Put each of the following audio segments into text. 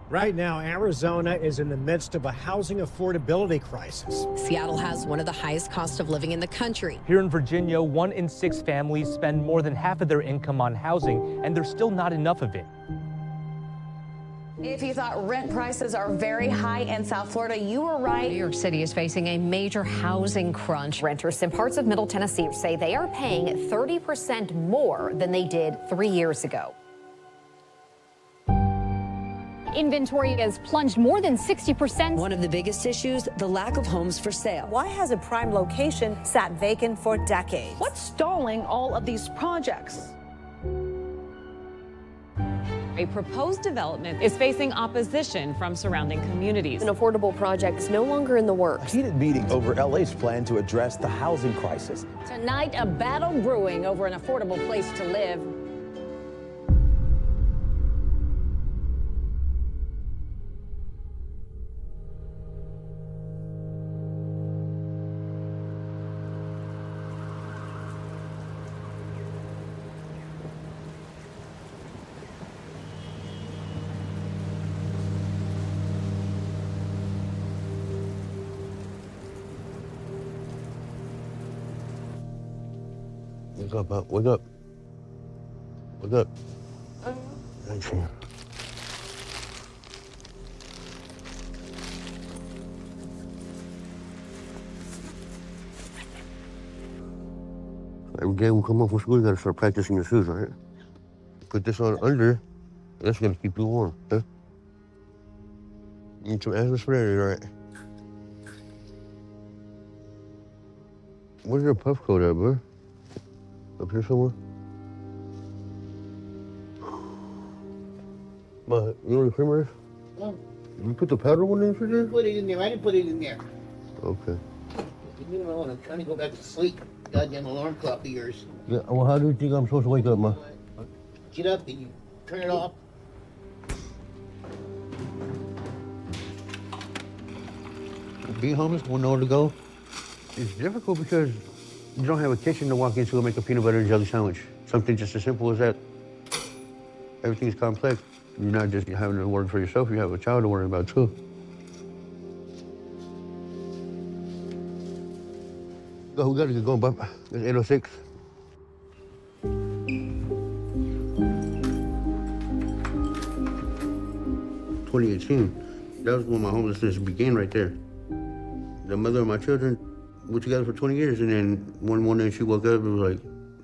Right now, Arizona is in the midst of a housing affordability crisis. Seattle has one of the highest cost of living in the country. Here in Virginia, 1 in 6 families spend more than half of their income on housing, and there's still not enough of it. If you thought rent prices are very high in South Florida, you were right. New York City is facing a major housing crunch. Renters in parts of Middle Tennessee say they are paying 30% more than they did 3 years ago. Inventory has plunged more than 60%. One of the biggest issues, the lack of homes for sale. Why has a prime location sat vacant for decades? What's stalling all of these projects? A proposed development is facing opposition from surrounding communities. An affordable project is no longer in the works. A heated meeting over LA's plan to address the housing crisis. Tonight, a battle brewing over an affordable place to live. Wake up, Bob. Wake up. Wake up. Thank you. Every day we come home from school, you gotta start practicing your shoes, right? Put this on under, that's gonna keep you warm, huh? Need some atmosphere, right? Where's your puff coat at, bro? Up here somewhere? But you know what the creamer is? No. You put the powder one in for there? Put it in there. I didn't put it in there. Okay. You know, I'm trying to go back to sleep. Goddamn alarm clock of yours. Yeah, well, how do you think I'm supposed to wake up, Ma? Get up and you turn it off. Being homeless, won't know where to go. It's difficult because you don't have a kitchen to walk into and make a peanut butter and jelly sandwich. Something just as simple as that. Everything's complex. You're not just having to work for yourself, you have a child to worry about too. Go, we gotta get going, bub. It's 8:06. (2018), that was when my homelessness began right there. The mother of my children, we're together for 20 years, and then one morning she woke up and was like,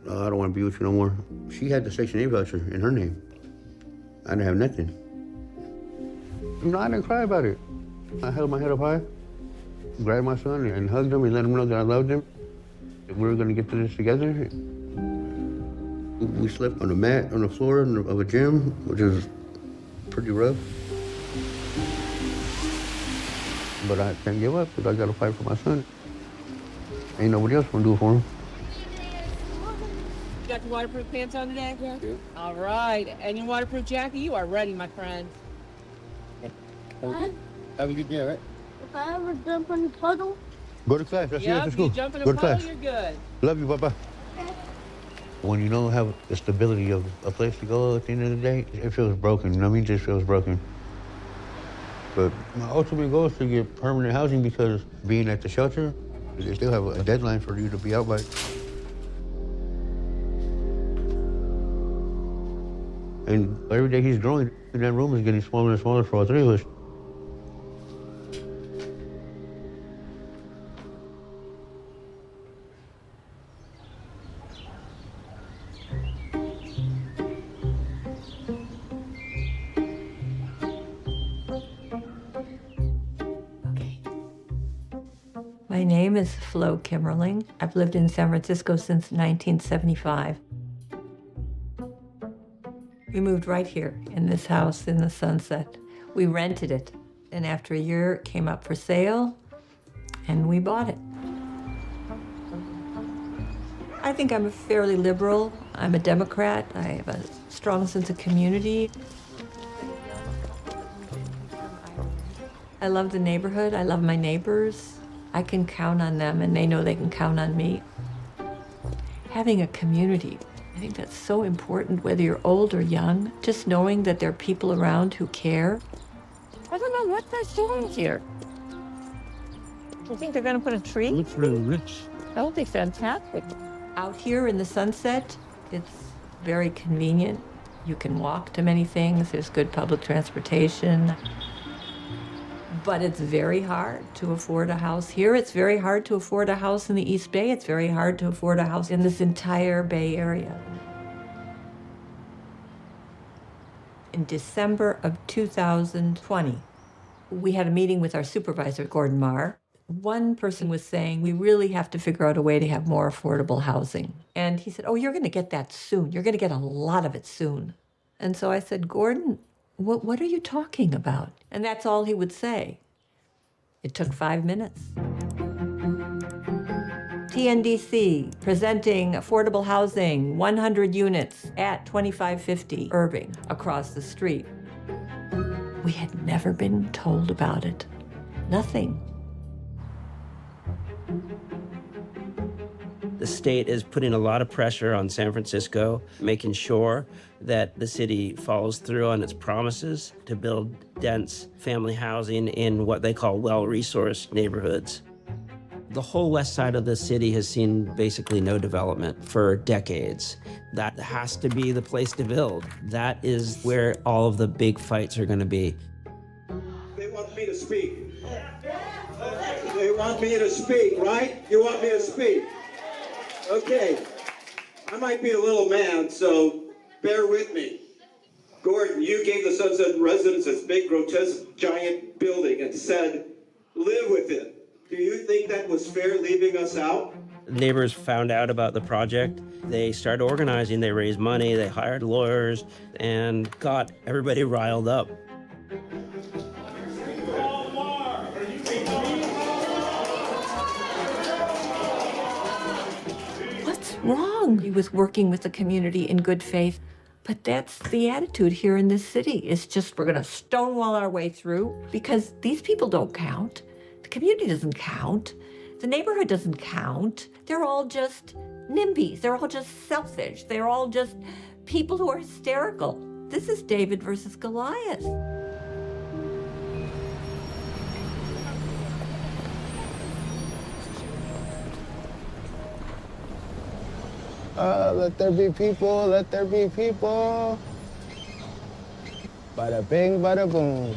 oh, I don't want to be with you no more. She had the Section 8 voucher in her name. I didn't have nothing. No, I didn't cry about it. I held my head up high, grabbed my son and hugged him and let him know that I loved him. If we were gonna get to this together. We slept on a mat on the floor of a gym, which is pretty rough. But I can't give up because I gotta fight for my son. Ain't nobody else gonna do it for him. You got your waterproof pants on today? Yeah. All right. And your waterproof jacket, you are ready, my friend. Have a good day, all right? If I ever jump in a puddle, Go to class. That's you after school. You jump in a Go to puddle, class. you're good. Love you, Papa. When you don't have the stability of a place to go at the end of the day, it feels broken. You know what I mean? It just feels broken. But my ultimate goal is to get permanent housing because being at the shelter, they still have a deadline for you to be out by. And every day he's growing, and that room is getting smaller and smaller for all three of us. My name is Flo Kimmerling. I've lived in San Francisco since 1975. We moved right here in this house in the Sunset. We rented it, and after a year it came up for sale, and we bought it. I think I'm fairly liberal. I'm a Democrat. I have a strong sense of community. I love the neighborhood. I love my neighbors. I can count on them, and they know they can count on me. Having a community, I think that's so important, whether you're old or young. Just knowing that there are people around who care. Oh, what's that doing here? You think they're going to put a tree? Looks really rich. That would be fantastic. Out here in the sunset, it's very convenient. You can walk to many things. There's good public transportation. But it's very hard to afford a house here. It's very hard to afford a house in the East Bay. It's very hard to afford a house in this entire Bay Area. In December of 2020, we had a meeting with our supervisor, Gordon Marr. One person was saying, we really have to figure out a way to have more affordable housing. And he said, oh, you're going to get that soon. You're going to get a lot of it soon. And so I said, Gordon, what are you talking about? And that's all he would say. It took 5 minutes. TNDC presenting affordable housing, 100 units at 2550 Irving across the street. We had never been told about it. Nothing. The state is putting a lot of pressure on San Francisco, making sure that the city follows through on its promises to build dense family housing in what they call well-resourced neighborhoods. The whole west side of the city has seen basically no development for decades. That has to be the place to build. That is where all of the big fights are going to be. They want me to speak. They want me to speak, right? You want me to speak? Okay. I might be a little mad, so bear with me. Gordon, you gave the Sunset residents this big, grotesque, giant building and said, live with it. Do you think that was fair, leaving us out? Neighbors found out about the project. They started organizing, they raised money, they hired lawyers, and got everybody riled up. What's wrong? He was working with the community in good faith. But that's the attitude here in this city. It's just we're going to stonewall our way through because these people don't count. The community doesn't count. The neighborhood doesn't count. They're all just NIMBYs. They're all just selfish. They're all just people who are hysterical. This is David versus Goliath. Let there be people, let there be people. Bada bing, bada boom.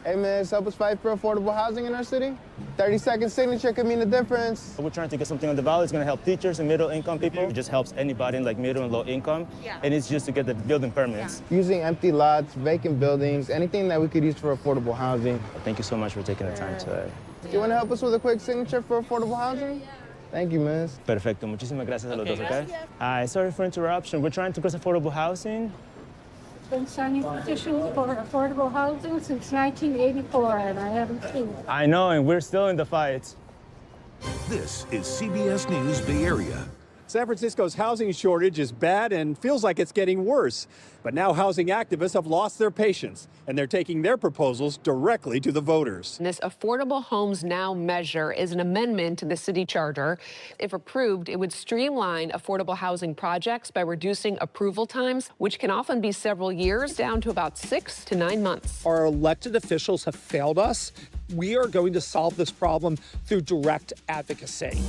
Hey man, let's help us fight for affordable housing in our city. 30-second signature could mean the difference. We're trying to get something on the ballot. It's going to help teachers and middle-income people. It just helps anybody in like middle and low income. Yeah. And it's just to get the building permits. Yeah. Using empty lots, vacant buildings, anything that we could use for affordable housing. Thank you so much for taking the time today. Do you want to help us with a quick signature for affordable housing? Thank you, miss. Perfecto. Muchísimas gracias a los dos, okay? Hi, sorry for interruption. We're trying to get affordable housing. Been signing petitions for affordable housing since 1984, and I haven't seen it. I know, and we're still in the fight. This is CBS News Bay Area. San Francisco's housing shortage is bad and feels like it's getting worse. But now housing activists have lost their patience, and they're taking their proposals directly to the voters. This Affordable Homes Now measure is an amendment to the city charter. If approved, it would streamline affordable housing projects by reducing approval times, which can often be several years, down to about 6 to 9 months. Our elected officials have failed us. We are going to solve this problem through direct advocacy.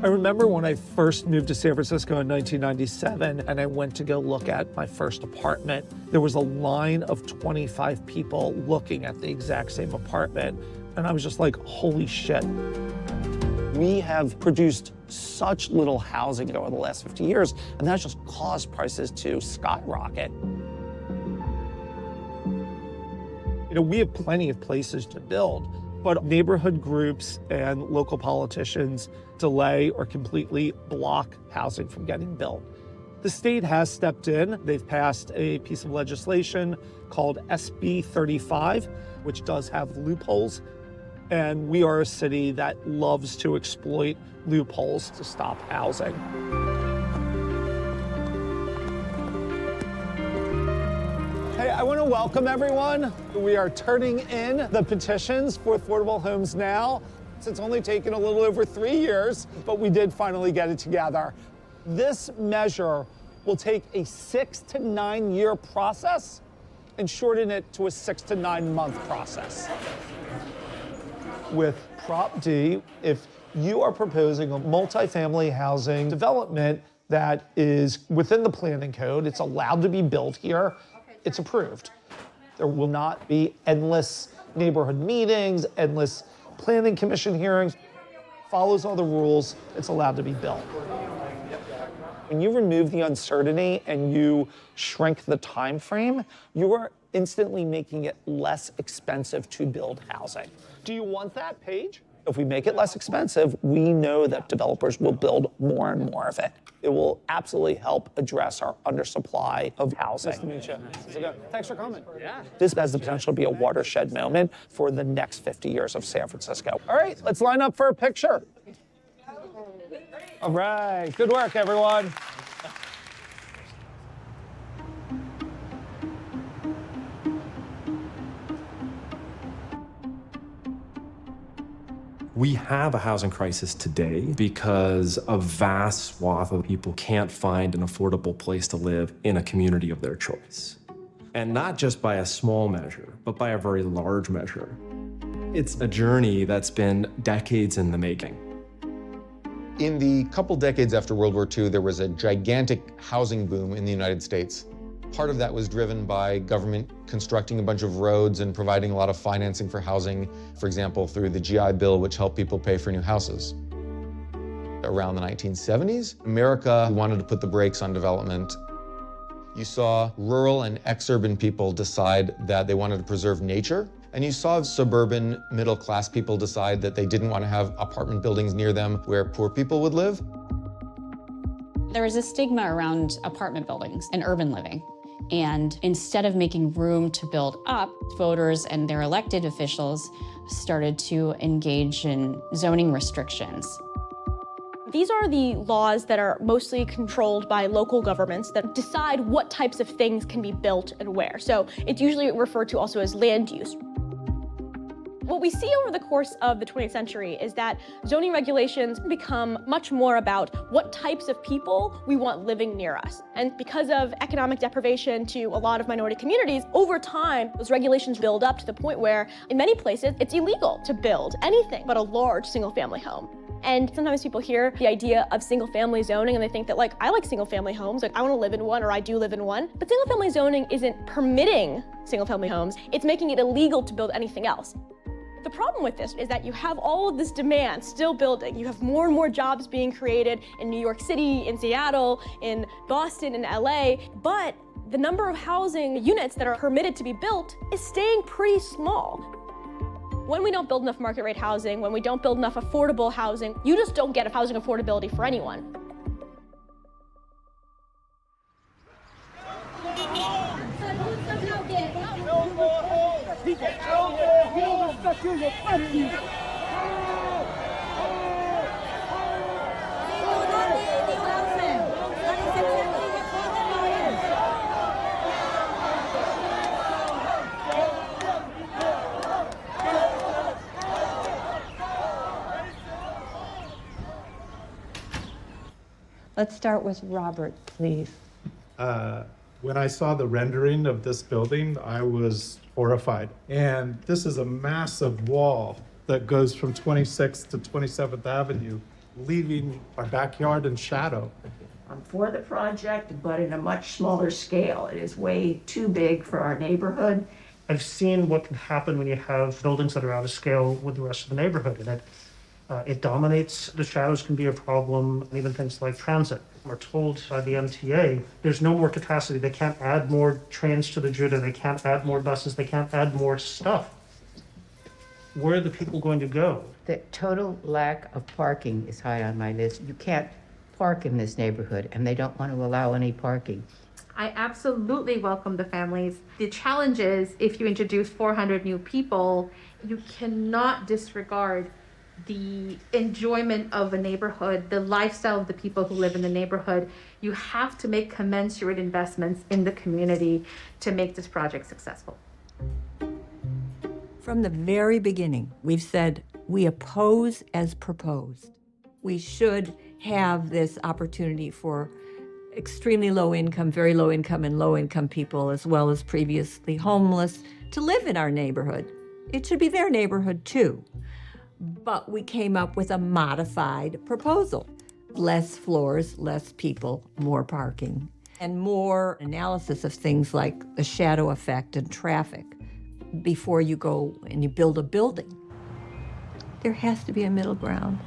I remember when I first moved to San Francisco in 1997 and I went to go look at my first apartment. There was a line of 25 people looking at the exact same apartment. And I was just like, holy shit. We have produced such little housing over the last 50 years, and that's just caused prices to skyrocket. You know, we have plenty of places to build, but neighborhood groups and local politicians delay or completely block housing from getting built. The state has stepped in. They've passed a piece of legislation called SB 35, which does have loopholes. And we are a city that loves to exploit loopholes to stop housing. Hey, I want to welcome everyone. We are turning in the petitions for Affordable Homes Now. It's only taken a little over 3 years, but we did finally get it together. This measure will take a 6 to 9 year process and shorten it to a 6 to 9 month process. With Prop D, if you are proposing a multifamily housing development that is within the planning code, it's allowed to be built here, it's approved. There will not be endless neighborhood meetings, endless planning commission hearings. Follows all the rules, it's allowed to be built. When you remove the uncertainty and you shrink the time frame, you are instantly making it less expensive to build housing. Do you want that, Paige? If we make it less expensive, we know that developers will build more and more of it. It will absolutely help address our undersupply of housing. Nice to meet you. Thanks for coming. Yeah. This has the potential to be a watershed moment for the next 50 years of San Francisco. All right, let's line up for a picture. All right, good work, everyone. We have a housing crisis today because a vast swath of people can't find an affordable place to live in a community of their choice. And not just by a small measure, but by a very large measure. It's a journey that's been decades in the making. In the couple decades after World War II, there was a gigantic housing boom in the United States. Part of that was driven by government constructing a bunch of roads and providing a lot of financing for housing, for example, through the GI Bill, which helped people pay for new houses. Around the 1970s, America wanted to put the brakes on development. You saw rural and ex-urban people decide that they wanted to preserve nature, and you saw suburban middle-class people decide that they didn't want to have apartment buildings near them where poor people would live. There is a stigma around apartment buildings and urban living. And instead of making room to build up, voters and their elected officials started to engage in zoning restrictions. These are the laws that are mostly controlled by local governments that decide what types of things can be built and where. So it's usually referred to also as land use. What we see over the course of the 20th century is that zoning regulations become much more about what types of people we want living near us. And because of economic deprivation to a lot of minority communities, over time, those regulations build up to the point where, in many places, it's illegal to build anything but a large single-family home. And sometimes people hear the idea of single-family zoning and they think that, like, I like single-family homes, like I want to live in one, or I do live in one. But single-family zoning isn't permitting single-family homes, it's making it illegal to build anything else. The problem with this is that you have all of this demand still building. You have more and more jobs being created in New York City, in Seattle, in Boston, in LA, but the number of housing units that are permitted to be built is staying pretty small. When we don't build enough market rate housing, when we don't build enough affordable housing, you just don't get housing affordability for anyone. Let's start with Robert, please. When I saw the rendering of this building, I was horrified. And this is a massive wall that goes from 26th to 27th Avenue, leaving our backyard in shadow. I'm for the project, but in a much smaller scale. It is way too big for our neighborhood. I've seen what can happen when you have buildings that are out of scale with the rest of the neighborhood, and it dominates. The shadows can be a problem, and even things like transit. We're told by the MTA there's no more capacity. They can't add more trains to the Judah. They can't add more buses. They can't add more stuff. Where are the people going to go? The total lack of parking is high on my list. You can't park in this neighborhood, and they don't want to allow any parking. I absolutely welcome the families. The challenge is if you introduce 400 new people, you cannot disregard the enjoyment of a neighborhood, the lifestyle of the people who live in the neighborhood. You have to make commensurate investments in the community to make this project successful. From the very beginning, we've said we oppose as proposed. We should have this opportunity for extremely low income, very low income, and low income people, as well as previously homeless, to live in our neighborhood. It should be their neighborhood too. But we came up with a modified proposal. Less floors, less people, more parking, and more analysis of things like the shadow effect and traffic before you go and you build a building. There has to be a middle ground.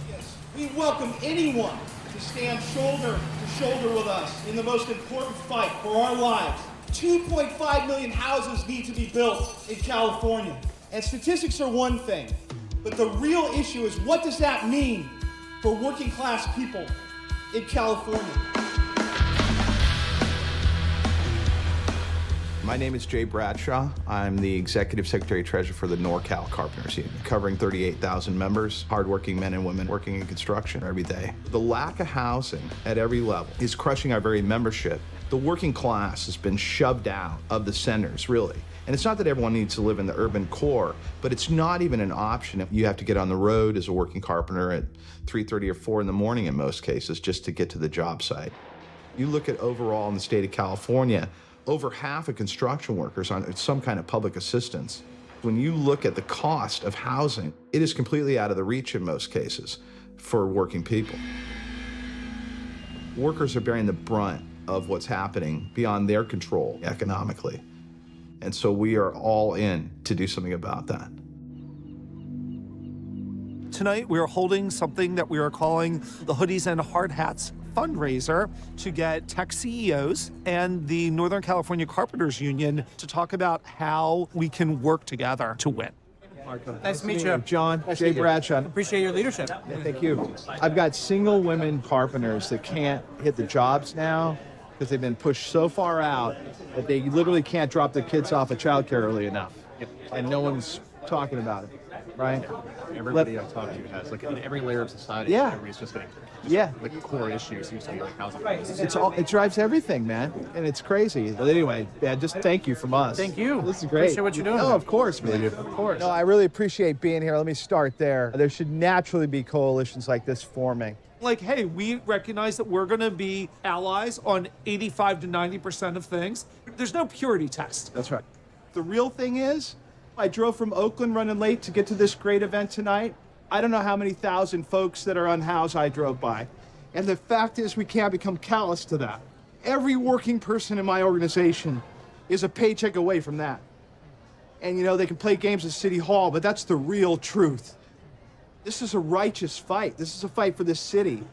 Yes, we welcome anyone to stand shoulder to shoulder with us in the most important fight for our lives. 2.5 million houses need to be built in California. And statistics are one thing, but the real issue is, what does that mean for working class people in California? My name is Jay Bradshaw. I'm the Executive Secretary Treasurer for the NorCal Carpenters Union, covering 38,000 members, hardworking men and women working in construction every day. The lack of housing at every level is crushing our very membership. The working class has been shoved out of the centers, really. And it's not that everyone needs to live in the urban core, but it's not even an option if you have to get on the road as a working carpenter at 3:30 or 4 in the morning in most cases just to get to the job site. You look at overall in the state of California, over half of construction workers on some kind of public assistance. When you look at the cost of housing, it is completely out of the reach in most cases for working people. Workers are bearing the brunt of what's happening beyond their control economically. And so we are all in to do something about that. Tonight, we are holding something that we are calling the Hoodies and Hard Hats fundraiser to get tech CEOs and the Northern California Carpenters Union to talk about how we can work together to win. Nice to meet you. John, Jay Bradshaw. Appreciate your leadership. Yeah, thank you. I've got single women carpenters that can't hit the jobs now because they've been pushed so far out that they literally can't drop their kids off at childcare early enough. And no one's talking about it, right? Everybody I talk to has, like, in every layer of society, Yeah. everybody's just getting, Yeah. like, core issues seems to be like housing. It drives everything, man, and it's crazy. But anyway, man, just thank you from us. Thank you. This is great. Appreciate what you're doing. No, of course, man. Of course. No, I really appreciate being here. Let me start there. There should naturally be coalitions like this forming. Like, hey, we recognize that we're going to be allies on 85 to 90% of things. There's no purity test. That's right. The real thing is, I drove from Oakland running late to get to this great event tonight. I don't know how many thousand folks that are unhoused I drove by. And the fact is, we can't become callous to that. Every working person in my organization is a paycheck away from that. And, you know, they can play games at City Hall, but that's the real truth. This is a righteous fight. This is a fight for this city,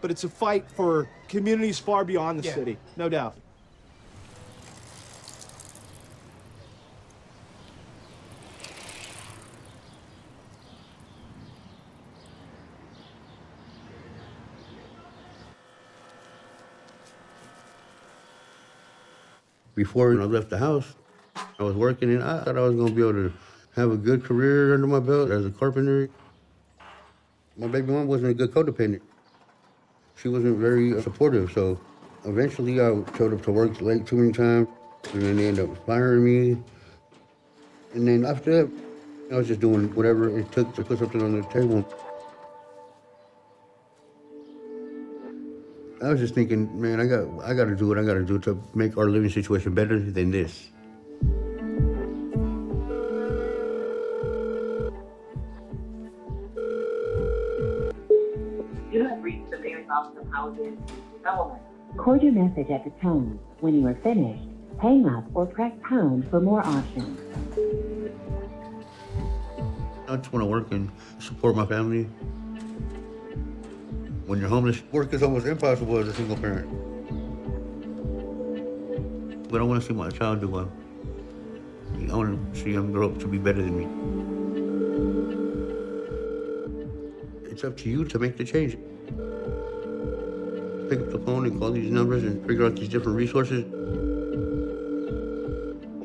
but it's a fight for communities far beyond the city, no doubt. Before I left the house, I was working and I thought I was gonna be able to have a good career under my belt as a carpenter. My baby mom wasn't a good codependent. She wasn't very supportive, so eventually I showed up to work late too many times, and then they ended up firing me. And then after that, I was just doing whatever it took to put something on the table. I was just thinking, man, I got to do what I got to do to make our living situation better than this. You have reached the mayor's office of housing and development. Record your message at the tone. When you are finished, hang up or press pound for more options. I just want to work and support my family. When you're homeless, work is almost impossible as a single parent. But I want to see my child do well. I want to see him grow up to be better than me. It's up to you to make the change. Pick up the phone and call these numbers and figure out these different resources.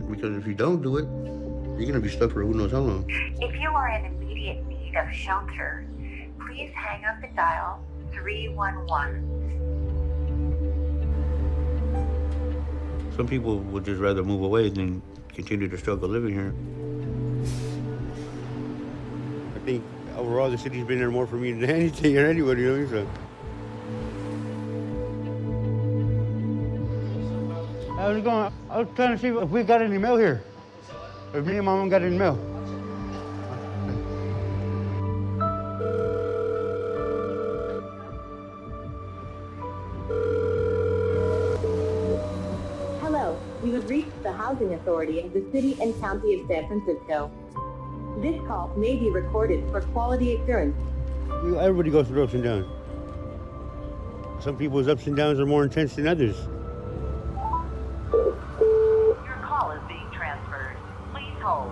Because if you don't do it, you're going to be stuck for who knows how long. If you are in immediate need of shelter, please hang up and dial 311. Some people would just rather move away than continue to struggle living here. I think I Overall, the city's been there more for me than anything or anybody, you know what I mean? So. I was trying to see if we got any mail here. If me and my mom got any mail. Hello, you have reached the Housing Authority of the City and County of San Francisco. This call may be recorded for quality assurance. Everybody goes through ups and downs. Some people's ups and downs are more intense than others. Your call is being transferred. Please hold.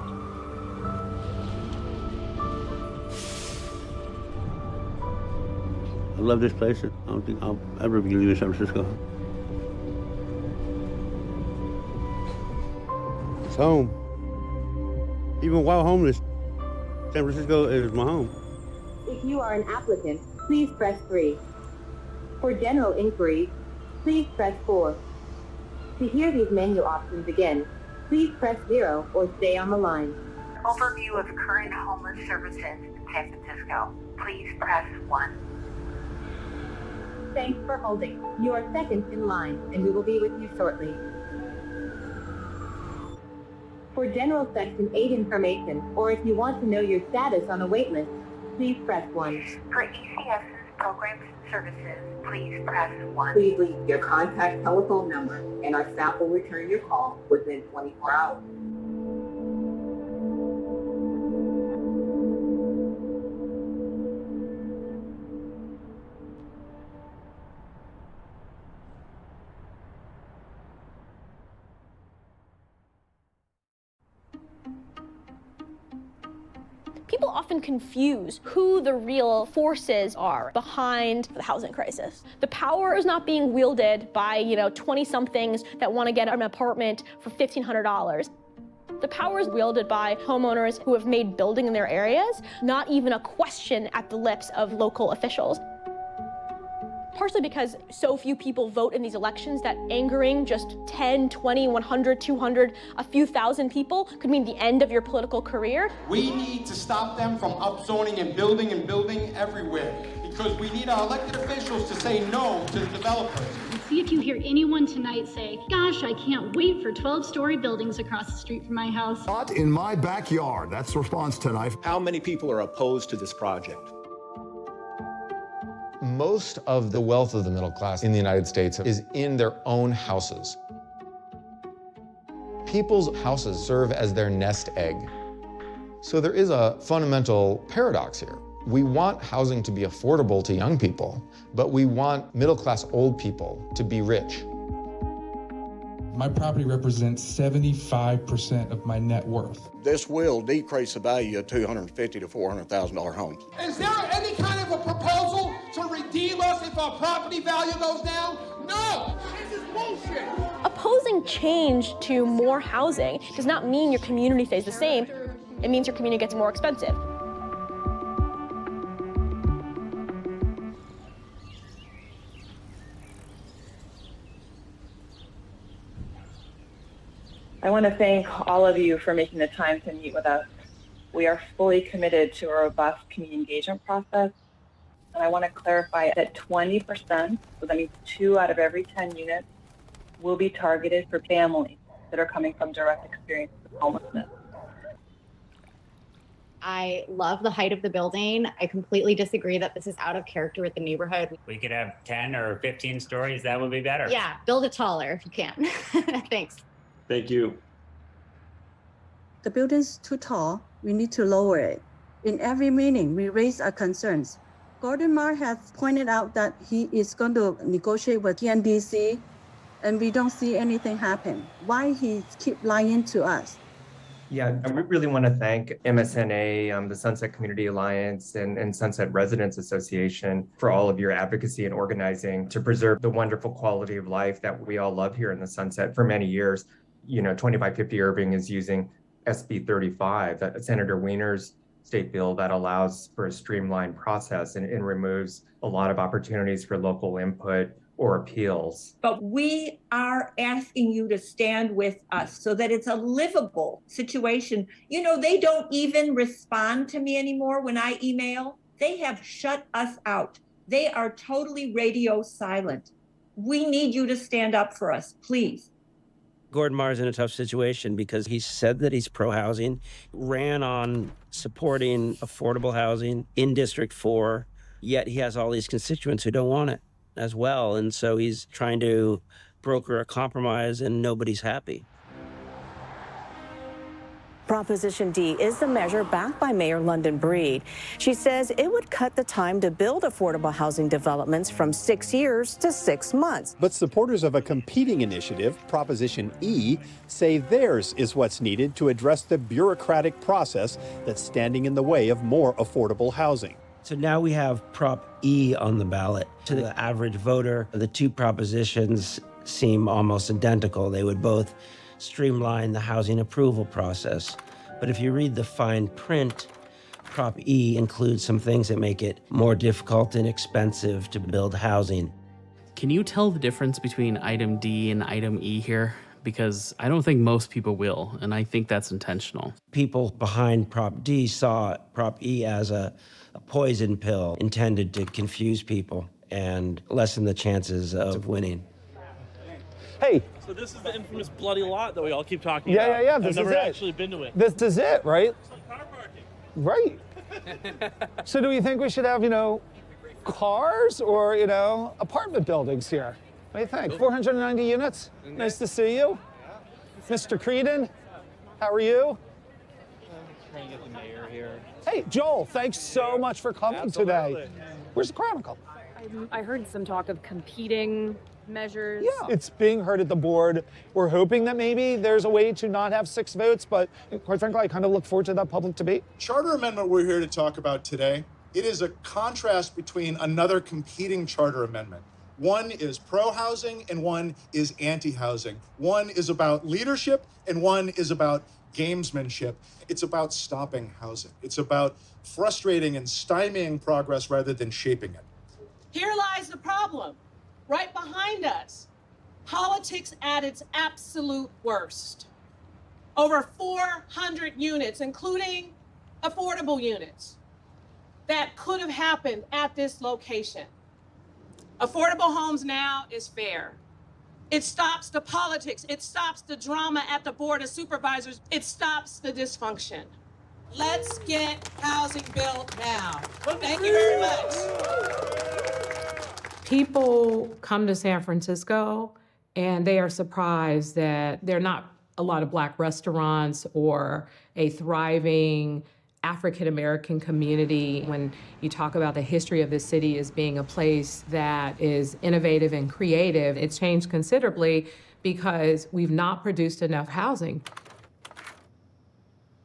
I love this place. I don't think I'll ever be leaving San Francisco. It's home. Even while homeless, San Francisco is my home. If you are an applicant, please press 3. For general inquiries, please press 4. To hear these menu options again, please press 0 or stay on the line. Overview of current homeless services in San Francisco. Please press 1. Thanks for holding. You are second in line, and we will be with you shortly. For general Section 8 information, or if you want to know your status on a wait list, please press 1. For ECS's programs and services, please press 1. Please leave your contact telephone number, and our staff will return your call within 24 hours. People often confuse who the real forces are behind the housing crisis. The power is not being wielded by, 20-somethings that want to get an apartment for $1,500. The power is wielded by homeowners who have made building in their areas not even a question at the lips of local officials. Partially because so few people vote in these elections that angering just 10, 20, 100, 200, a few thousand people could mean the end of your political career. We need to stop them from upzoning and building everywhere, because we need our elected officials to say no to the developers. See if you hear anyone tonight say, gosh, I can't wait for 12-story buildings across the street from my house. Not in my backyard. That's the response tonight. How many people are opposed to this project? Most of the wealth of the middle class in the United States is in their own houses. People's houses serve as their nest egg. So there is a fundamental paradox here. We want housing to be affordable to young people, but we want middle-class old people to be rich. My property represents 75% of my net worth. This will decrease the value of $250,000 to $400,000 homes. Is there any kind of a proposal to redeem us if our property value goes down? No! This is bullshit! Opposing change to more housing does not mean your community stays the same. It means your community gets more expensive. I want to thank all of you for making the time to meet with us. We are fully committed to a robust community engagement process. And I want to clarify that 20%, so that means 2 out of every 10 units, will be targeted for families that are coming from direct experience with homelessness. I love the height of the building. I completely disagree that this is out of character with the neighborhood. We could have 10 or 15 stories. That would be better. Yeah, build it taller if you can. Thanks. Thank you. The building's too tall. We need to lower it. In every meeting, we raise our concerns. Gordon Marr has pointed out that he is going to negotiate with TNDC, and we don't see anything happen. Why he keep lying to us? Yeah, we really want to thank MSNA, the Sunset Community Alliance, and Sunset Residents Association for all of your advocacy and organizing to preserve the wonderful quality of life that we all love here in the Sunset for many years. 2550 Irving is using SB 35, Senator Weiner's state bill that allows for a streamlined process and removes a lot of opportunities for local input or appeals. But we are asking you to stand with us so that it's a livable situation. You know, they don't even respond to me anymore when I email. They have shut us out. They are totally radio silent. We need you to stand up for us, please. Gordon Marr's in a tough situation because he said that he's pro-housing, ran on supporting affordable housing in District 4, yet he has all these constituents who don't want it as well. And so he's trying to broker a compromise and nobody's happy. Proposition D is the measure backed by Mayor London Breed. She says it would cut the time to build affordable housing developments from 6 years to 6 months. But supporters of a competing initiative, Proposition E, say theirs is what's needed to address the bureaucratic process that's standing in the way of more affordable housing. So now we have Prop E on the ballot. To the average voter, the two propositions seem almost identical. They would both streamline the housing approval process. But if you read the fine print, Prop E includes some things that make it more difficult and expensive to build housing. Can you tell the difference between item D and item E here? Because I don't think most people will, and I think that's intentional. People behind Prop D saw Prop E as a poison pill intended to confuse people and lessen the chances of winning. Hey. So this is the infamous bloody lot that we all keep talking about. Yeah. I've never actually been to it. This is it, right? It's like car parking. Right. So do we think we should have, cars or, apartment buildings here? What do you think? 490 units? Nice to see you. Mr. Creedon, how are you? Trying to get the mayor here. Hey, Joel, thanks so much for coming today. Where's the Chronicle? I heard some talk of competing measures. Yeah, it's being heard at the board. We're hoping that maybe there's a way to not have 6 votes, but quite frankly, I kind of look forward to that public debate. Charter amendment we're here to talk about today, it is a contrast between another competing charter amendment. One is pro-housing and one is anti-housing. One is about leadership and one is about gamesmanship. It's about stopping housing. It's about frustrating and stymieing progress rather than shaping it. Here lies the problem. Right behind us, politics at its absolute worst. Over 400 units, including affordable units, that could have happened at this location. Affordable Homes Now is fair. It stops the politics. It stops the drama at the Board of Supervisors. It stops the dysfunction. Let's get housing built now. Thank you very much. People come to San Francisco and they are surprised that there are not a lot of Black restaurants or a thriving African-American community. When you talk about the history of this city as being a place that is innovative and creative, it's changed considerably because we've not produced enough housing.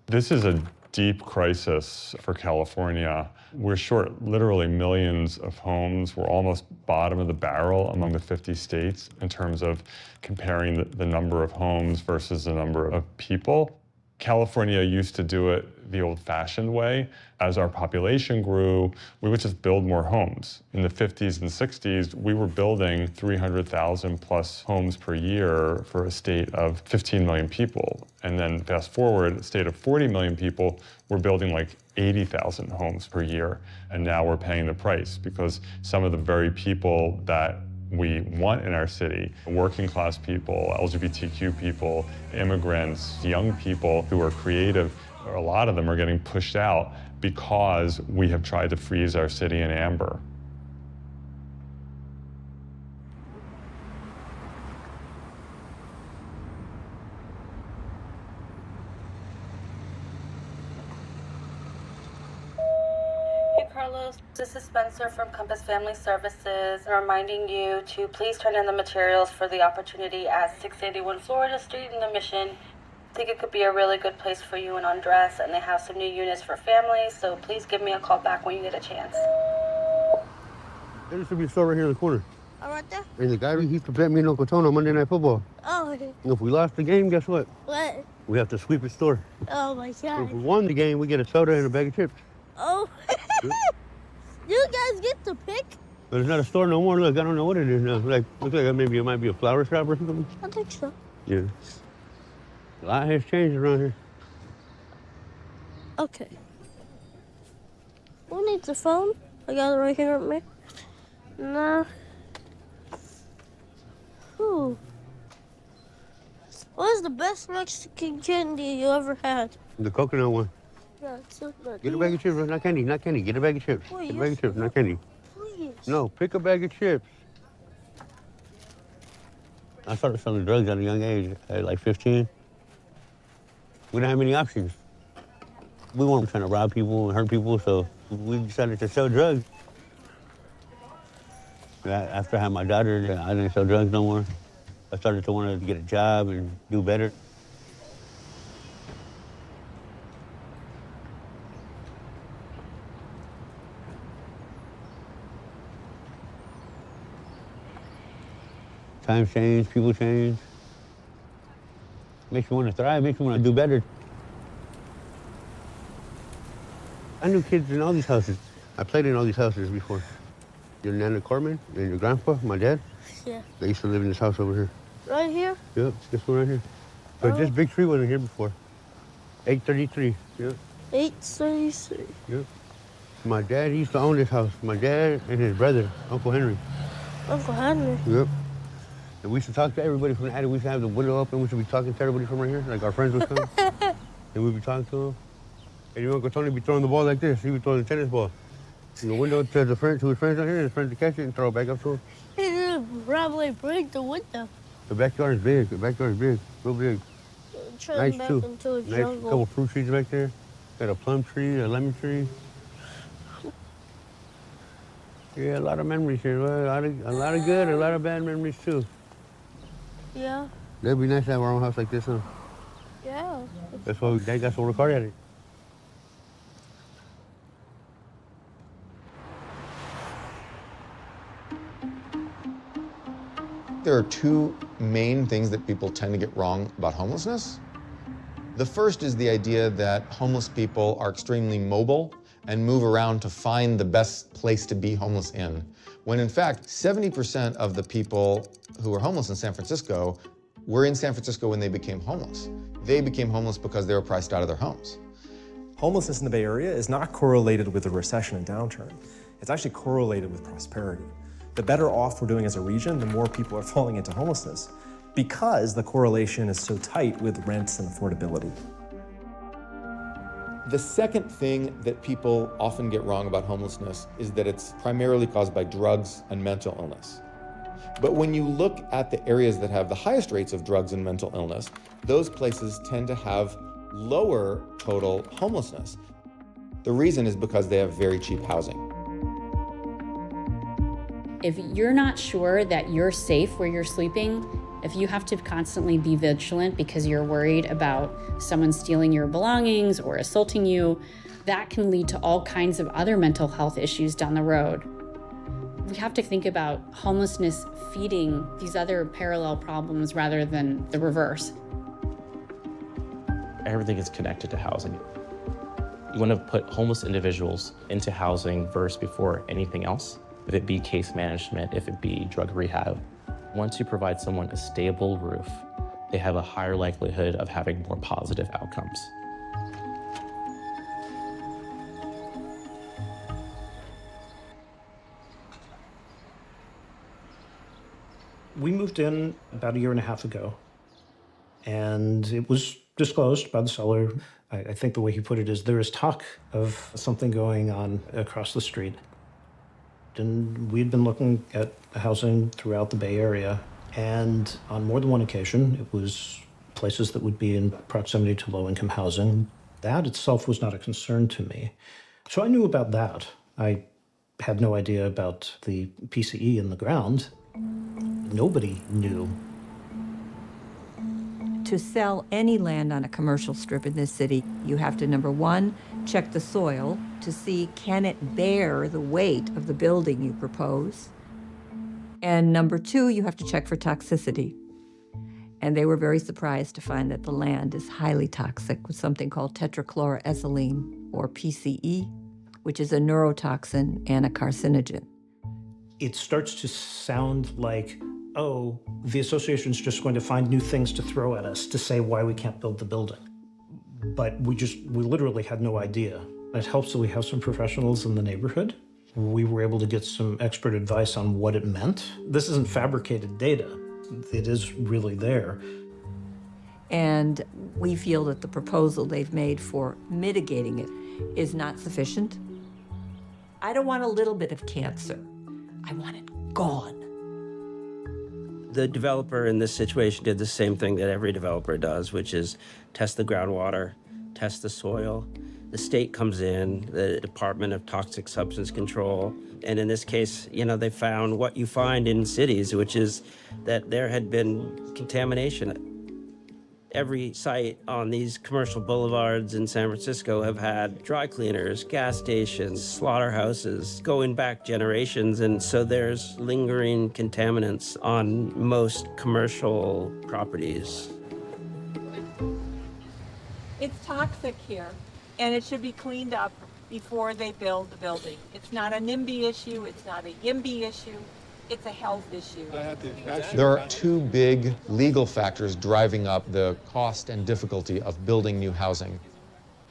This is a deep crisis for California. We're short literally millions of homes. We're almost bottom of the barrel among the 50 states in terms of comparing the number of homes versus the number of people. California used to do it the old-fashioned way. As our population grew, we would just build more homes. In the 50s and 60s, we were building 300,000 plus homes per year for a state of 15 million people. And then fast forward, a state of 40 million people, we're building like 80,000 homes per year. And now we're paying the price because some of the very people that we want in our city, working class people, LGBTQ people, immigrants, young people who are creative, a lot of them are getting pushed out because we have tried to freeze our city in amber. This is Spencer from Compass Family Services, reminding you to please turn in the materials for the opportunity at 681 Florida Street in the Mission. I think it could be a really good place for you and Andres, and they have some new units for families, so please give me a call back when you get a chance. There should be a store right here in the corner. Oh, right there? And the guy who used to bet me and Uncle Tony on Monday Night Football. Oh, okay. And if we lost the game, guess what? What? We have to sweep his store. Oh, my God. If we won the game, we get a soda and a bag of chips. Oh. You guys get to pick? But it's not a store no more. Look, I don't know what it is now. Like, looks like maybe it might be a flower shop or something. I think so. Yeah. A lot has changed around here. Okay. Who needs a phone? I got it right here with me. No. Ooh. What is the best Mexican candy you ever had? The coconut one. Yeah, it's not that. Get a bag of chips, not candy, not candy. Get a bag of chips. Please. Get a bag of chips, not candy. Please. No, pick a bag of chips. I started selling drugs at a young age, at like 15. We didn't have any options. We weren't trying to rob people and hurt people, so we decided to sell drugs. After I had my daughter, I didn't sell drugs no more. I started to want to get a job and do better. Times change, people change. Makes me want to thrive, makes me want to do better. I knew kids in all these houses. I played in all these houses before. Your Nana Corman and your grandpa, my dad, Yeah. they used to live in this house over here. Right here? Yep, this one right here. But this big tree wasn't here before. 833, yep. 833. Yep. My dad used to own this house. My dad and his brother, Uncle Henry. Uncle Henry. Yep. And we used to talk to everybody from the attic. We used to have the window open. We used to be talking to everybody from right here. Like our friends would come. And we'd be talking to them. And your Uncle Tony would be throwing the ball like this. He would throw the tennis ball. From the window to his friends out here, and his friends would catch it and throw it back up to him. He didn't probably break the window. The backyard is big. The backyard is big. Real big. Turn Nice back too. into a Nice jungle. couple fruit trees back there. Got a plum tree, a lemon tree. Yeah, a lot of memories here. A lot of good, a lot of bad memories too. Yeah. That'd be nice to have our own house like this, huh? Yeah. That's why Dad got so work hard at it. There are two main things that people tend to get wrong about homelessness. The first is the idea that homeless people are extremely mobile and move around to find the best place to be homeless in, when in fact, 70% of the people who were homeless in San Francisco were in San Francisco when they became homeless. They became homeless because they were priced out of their homes. Homelessness in the Bay Area is not correlated with a recession and downturn. It's actually correlated with prosperity. The better off we're doing as a region, the more people are falling into homelessness, because the correlation is so tight with rents and affordability. The second thing that people often get wrong about homelessness is that it's primarily caused by drugs and mental illness. But when you look at the areas that have the highest rates of drugs and mental illness, those places tend to have lower total homelessness. The reason is because they have very cheap housing. If you're not sure that you're safe where you're sleeping, if you have to constantly be vigilant because you're worried about someone stealing your belongings or assaulting you, that can lead to all kinds of other mental health issues down the road. We have to think about homelessness feeding these other parallel problems rather than the reverse. Everything is connected to housing. You want to put homeless individuals into housing first before anything else, if it be case management, if it be drug rehab. Once you provide someone a stable roof, they have a higher likelihood of having more positive outcomes. We moved in about 1.5 years ago, and it was disclosed by the seller. I think the way he put it is there is talk of something going on across the street. And we'd been looking at housing throughout the Bay Area, and on more than one occasion, it was places that would be in proximity to low-income housing. That itself was not a concern to me. So I knew about that. I had no idea about the PCE in the ground. Nobody knew. To sell any land on a commercial strip in this city, you have to, number one, check the soil to see can it bear the weight of the building you propose. And number two, you have to check for toxicity. And they were very surprised to find that the land is highly toxic with something called tetrachloroethylene, or PCE, which is a neurotoxin and a carcinogen. it starts to sound like, oh, the association's just going to find new things to throw at us to say why we can't build the building. But we literally had no idea. It helps that we have some professionals in the neighborhood. We were able to get some expert advice on what it meant. This isn't fabricated data. It is really there. And we feel that the proposal they've made for mitigating it is not sufficient. I don't want a little bit of cancer. I want it gone. The developer in this situation did the same thing that every developer does, which is test the groundwater, test the soil. The state comes in, the Department of Toxic Substance Control, and in this case, they found what you find in cities, which is that there had been contamination. Every site on these commercial boulevards in San Francisco have had dry cleaners, gas stations, slaughterhouses, going back generations, and so there's lingering contaminants on most commercial properties. It's toxic here, and it should be cleaned up before they build the building. It's not a NIMBY issue, it's not a YIMBY issue, it's a health issue. There are two big legal factors driving up the cost and difficulty of building new housing.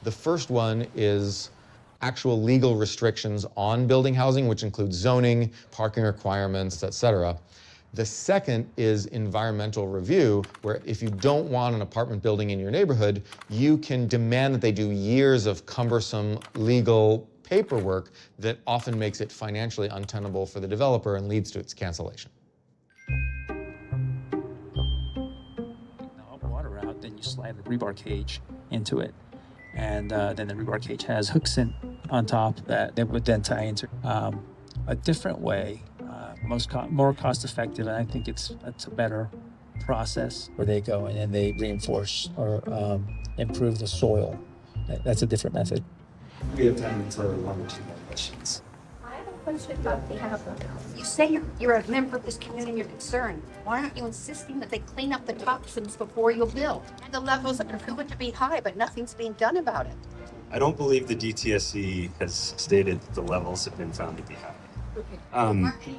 The first one is actual legal restrictions on building housing, which includes zoning, parking requirements, etc. The second is environmental review, where if you don't want an apartment building in your neighborhood, you can demand that they do years of cumbersome legal paperwork that often makes it financially untenable for the developer and leads to its cancellation. Water out, then you slide the rebar cage into it. And then the rebar cage has hooks on top that would then tie into a different way, more cost effective. And I think it's a better process where they go in and they reinforce or improve the soil. That's a different method. We have time for one or two more questions. I have a question about the house. You say you're a member of this community and you're concerned. Why aren't you insisting that they clean up the toxins before you build? And the levels are proven to be high, but nothing's being done about it. I don't believe the DTSC has stated that the levels have been found to be high. Okay.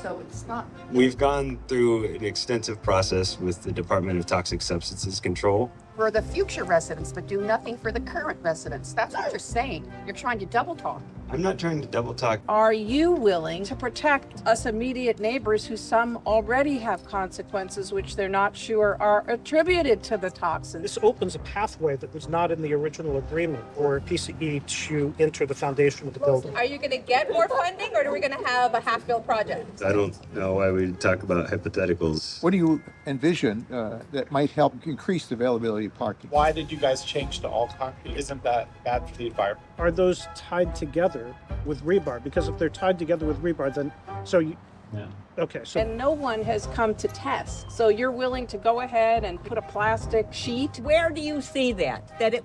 So it's not. We've gone through an extensive process with the Department of Toxic Substances Control. For the future residents, but do nothing for the current residents. That's what you're saying. You're trying to double talk. I'm not trying to double talk. Are you willing to protect us immediate neighbors who some already have consequences which they're not sure are attributed to the toxins? This opens a pathway that was not in the original agreement for PCE to enter the foundation of the building. Are you going to get more funding, or are we going to have a half-built project? I don't know why we talk about hypotheticals. What do you envision that might help increase the availability of parking? Why did you guys change to all concrete? Isn't that bad for the environment? Are those tied together with rebar? Because if they're tied together with rebar, then okay. So and no one has come to test. So you're willing to go ahead and put a plastic sheet? Where do you see that? That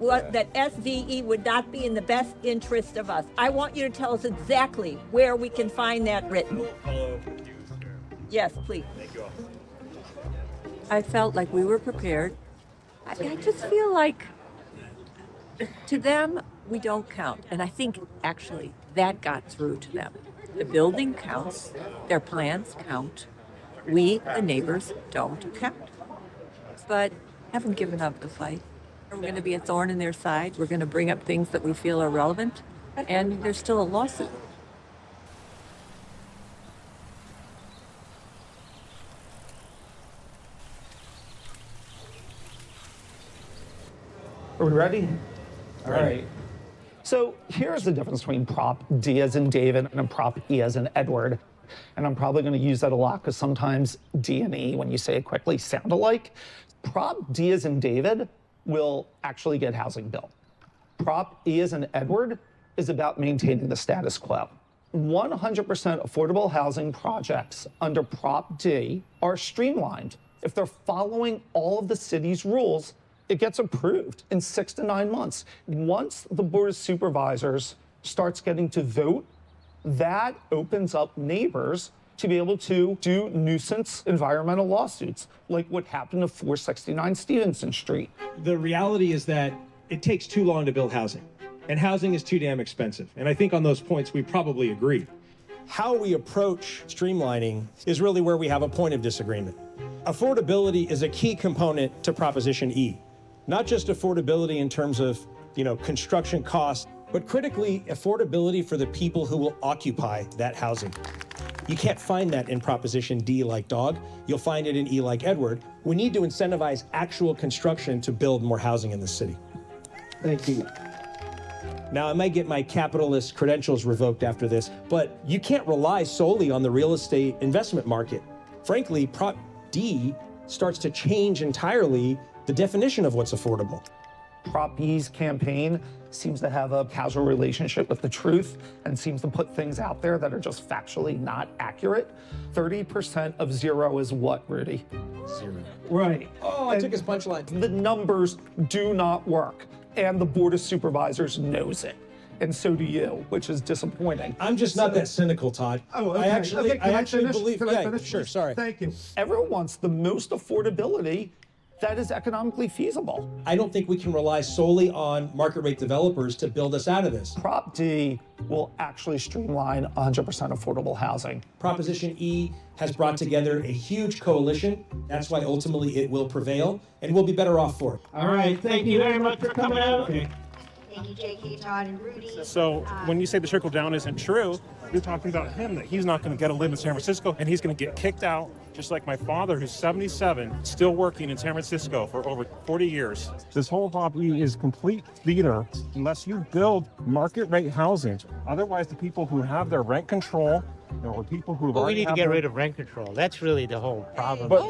SVE would not be in the best interest of us? I want you to tell us exactly where we can find that written. Yes, please. Thank you all. I felt like we were prepared. I just feel like to them, we don't count. And I think actually that got through to them. The building counts, their plans count. We, the neighbors, don't count. But haven't given up the fight. We're going to be a thorn in their side. We're going to bring up things that we feel are relevant. And there's still a lawsuit. Are we ready? All right. So here's the difference between prop D as in David and prop E as in Edward. And I'm probably going to use that a lot because sometimes D and E, when you say it quickly, sound alike. Prop D as in David will actually get housing built. Prop E as in Edward is about maintaining the status quo. 100% affordable housing projects under Prop D are streamlined. If they're following all of the city's rules, it gets approved in 6 to 9 months. Once the Board of Supervisors starts getting to vote, that opens up neighbors to be able to do nuisance environmental lawsuits, like what happened to 469 Stevenson Street. The reality is that it takes too long to build housing, and housing is too damn expensive. And I think on those points, we probably agree. How we approach streamlining is really where we have a point of disagreement. Affordability is a key component to Proposition E. Not just affordability in terms of, construction costs, but critically, affordability for the people who will occupy that housing. You can't find that in Proposition D like dog. You'll find it in E like Edward. We need to incentivize actual construction to build more housing in the city. Thank you. Now, I might get my capitalist credentials revoked after this, but you can't rely solely on the real estate investment market. Frankly, Prop D starts to change entirely the definition of what's affordable. Prop E's campaign seems to have a casual relationship with the truth and seems to put things out there that are just factually not accurate. 30% of zero is what, Rudy? Zero. Right. Oh, I took his punchline. The numbers do not work, and the Board of Supervisors knows it. And so do you, which is disappointing. I'm just not that cynical, Todd. Oh, I actually finish? believe. Can I Yeah, finish? sure. Sorry. Thank you. Everyone wants the most affordability that is economically feasible. I don't think we can rely solely on market rate developers to build us out of this. Prop D will actually streamline 100% affordable housing. Proposition E has brought together a huge coalition. That's why ultimately it will prevail, and we'll be better off for it. All right, thank you very much for coming out. Okay. Thank you, JK, Todd, and Rudy. So when you say the trickle down isn't true, you're talking about him, that he's not going to get to live in San Francisco and he's going to get kicked out, just like my father, who's 77, still working in San Francisco for over 40 years. This whole Prop E is complete theater unless you build market rate housing. Otherwise, the people who have their rent control, or people who we need to get rid of rent control. That's really the whole problem. But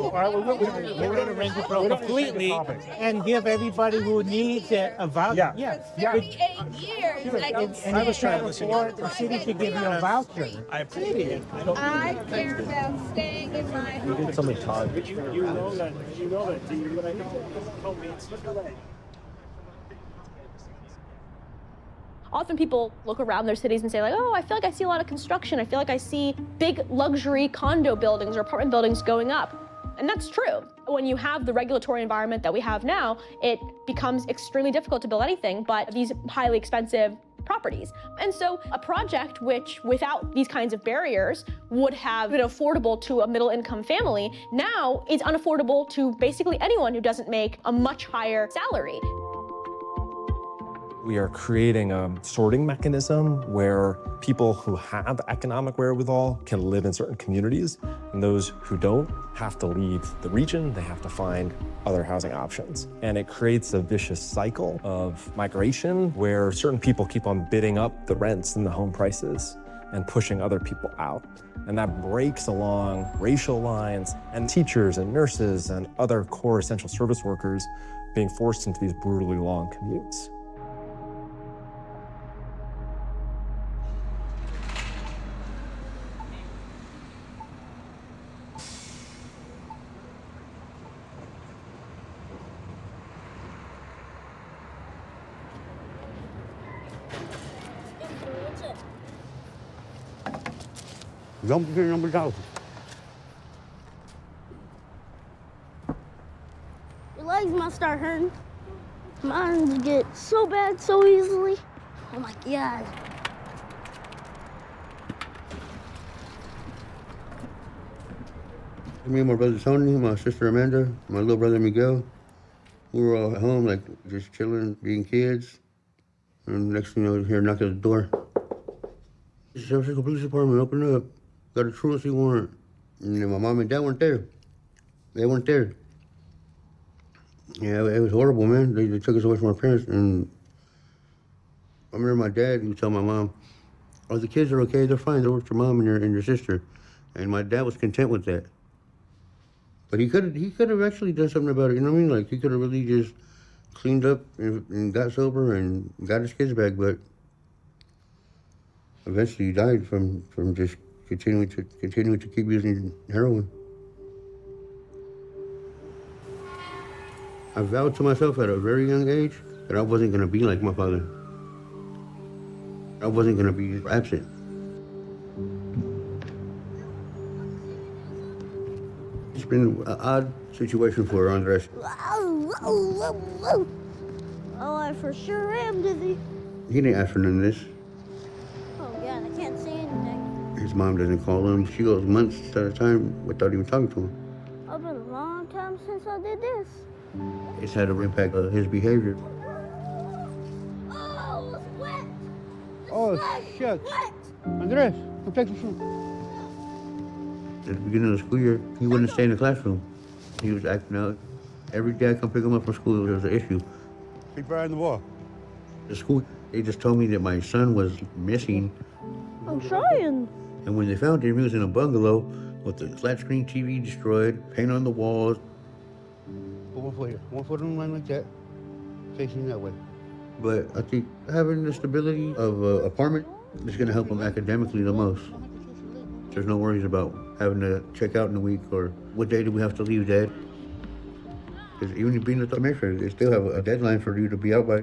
Get rid of rent control completely and give everybody who needs a voucher. Yeah. 38 years. I was trying to listen. The city should give you a voucher. I appreciate it. I care about staying in my home. Somebody Todd. But you know that, do you? But I know. Help me. Slip away. Often people look around their cities and say like, oh, I feel like I see a lot of construction. I feel like I see big luxury condo buildings or apartment buildings going up. And that's true. When you have the regulatory environment that we have now, it becomes extremely difficult to build anything but these highly expensive properties. And so a project which, without these kinds of barriers, would have been affordable to a middle-income family, now is unaffordable to basically anyone who doesn't make a much higher salary. We are creating a sorting mechanism where people who have economic wherewithal can live in certain communities, and those who don't have to leave the region. They have to find other housing options. And it creates a vicious cycle of migration where certain people keep on bidding up the rents and the home prices and pushing other people out. And that breaks along racial lines, and teachers and nurses and other core essential service workers being forced into these brutally long commutes. Don't get number down. Your legs must start hurting. Mine get so bad so easily. Oh my God. Me and my brother Tony, my sister Amanda, my little brother Miguel, we were all at home, like just chilling, being kids. And next thing you know, we hear a knock at the door. San Francisco Police Department, open up. Got a truancy warrant. And then my mom and dad weren't there. They weren't there. Yeah, it was horrible, man. They took us away from our parents. And I remember my dad would tell my mom, oh, the kids are okay, they're fine, they're with your mom and your sister. And my dad was content with that. But he could have actually done something about it, you know what I mean? Like, he could have really just cleaned up and got sober and got his kids back, but eventually he died from just continuing to keep using heroin. I vowed to myself at a very young age that I wasn't gonna be like my father. I wasn't gonna be absent. It's been an odd situation for Andres. Oh, I for sure am dizzy. He didn't ask for none of this. Oh God, I can't see anything. His His mom doesn't call him. She goes months at a time without even talking to him. It's been a long time since I did this. It's had an impact on his behavior. Oh, it's wet. Oh, shit. Wet. Andres, come take the shoe. At the beginning of the school year, he wouldn't stay in the classroom. He was acting out. Every day I come pick him up from school, there was an issue. Keep your eye on the wall. The school, they just told me that my son was missing. I'm trying. And when they found him, he was in a bungalow with the flat screen TV destroyed, paint on the walls. Put 1 foot here, 1 foot on the line like that, facing that way. But I think having the stability of an apartment is gonna help him academically the most. There's no worries about having to check out in a week or what day do we have to leave, Dad? Because even being a measure, they still have a deadline for you to be out by.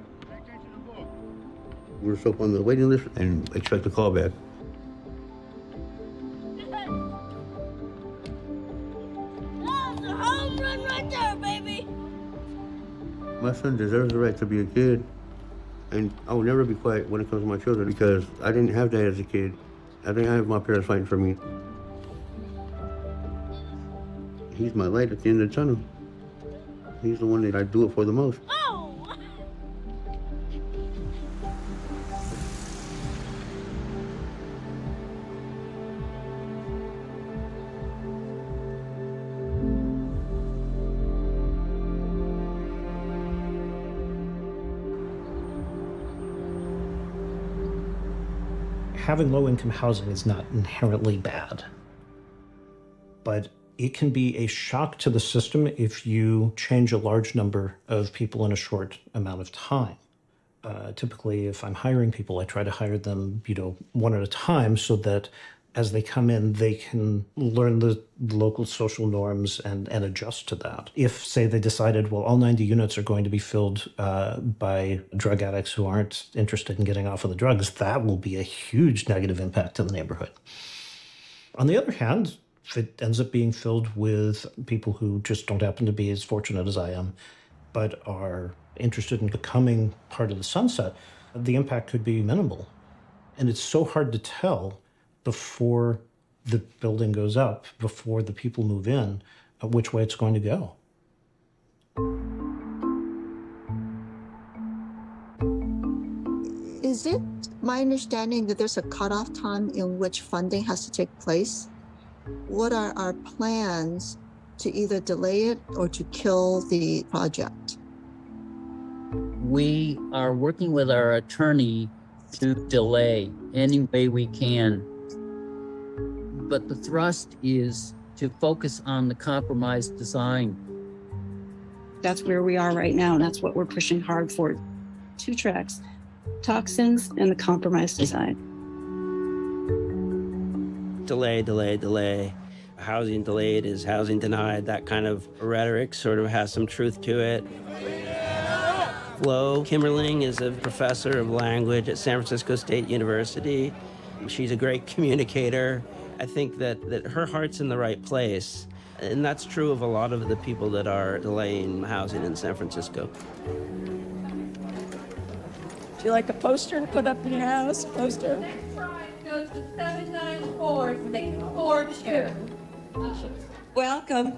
We're still on the waiting list and expect a call back. That's a home run right there, baby. My son deserves the right to be a kid, and I will never be quiet when it comes to my children because I didn't have that as a kid. I didn't have my parents fighting for me. He's my light at the end of the tunnel. He's the one that I do it for the most. Oh! Having low-income housing is not inherently bad, but it can be a shock to the system if you change a large number of people in a short amount of time. Typically, if I'm hiring people, I try to hire them, one at a time so that as they come in, they can learn the local social norms and adjust to that. If, say, they decided, well, all 90 units are going to be filled by drug addicts who aren't interested in getting off of the drugs, that will be a huge negative impact to the neighborhood. On the other hand, if it ends up being filled with people who just don't happen to be as fortunate as I am, but are interested in becoming part of the sunset, the impact could be minimal. And it's so hard to tell before the building goes up, before the people move in, which way it's going to go. Is it my understanding that there's a cutoff time in which funding has to take place? What are our plans to either delay it or to kill the project? We are working with our attorney to delay any way we can. But the thrust is to focus on the compromised design. That's where we are right now, and that's what we're pushing hard for. 2 tracks, toxins and the compromised design. Delay, delay, delay. Housing delayed is housing denied. That kind of rhetoric sort of has some truth to it. Flo Kimmerling is a professor of language at San Francisco State University. She's a great communicator. I think that her heart's in the right place. And that's true of a lot of the people that are delaying housing in San Francisco. Do you like a poster to put up in your house? Poster? Goes to 79442. Welcome.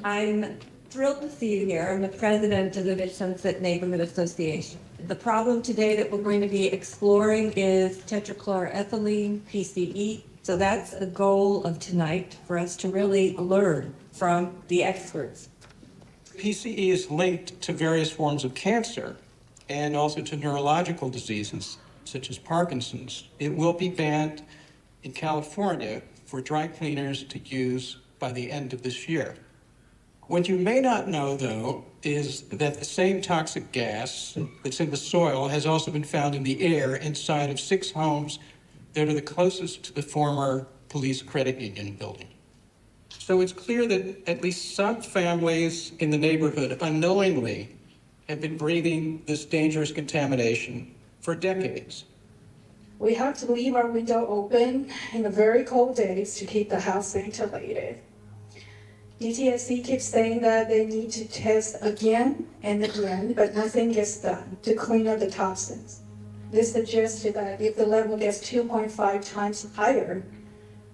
I'm thrilled to see you here. I'm the president of the Rich Sunset Neighborhood Association. The problem today that we're going to be exploring is tetrachloroethylene, PCE. So that's the goal of tonight, for us to really learn from the experts. PCE is linked to various forms of cancer and also to neurological diseases, such as Parkinson's. It will be banned in California for dry cleaners to use by the end of this year. What you may not know, though, is that the same toxic gas that's in the soil has also been found in the air inside of 6 homes that are the closest to the former police credit union building. So it's clear that at least some families in the neighborhood unknowingly have been breathing this dangerous contamination for decades. We have to leave our window open in the very cold days to keep the house ventilated. DTSC keeps saying that they need to test again and again, but nothing gets done to clean up the toxins. This suggested that if the level gets 2.5 times higher,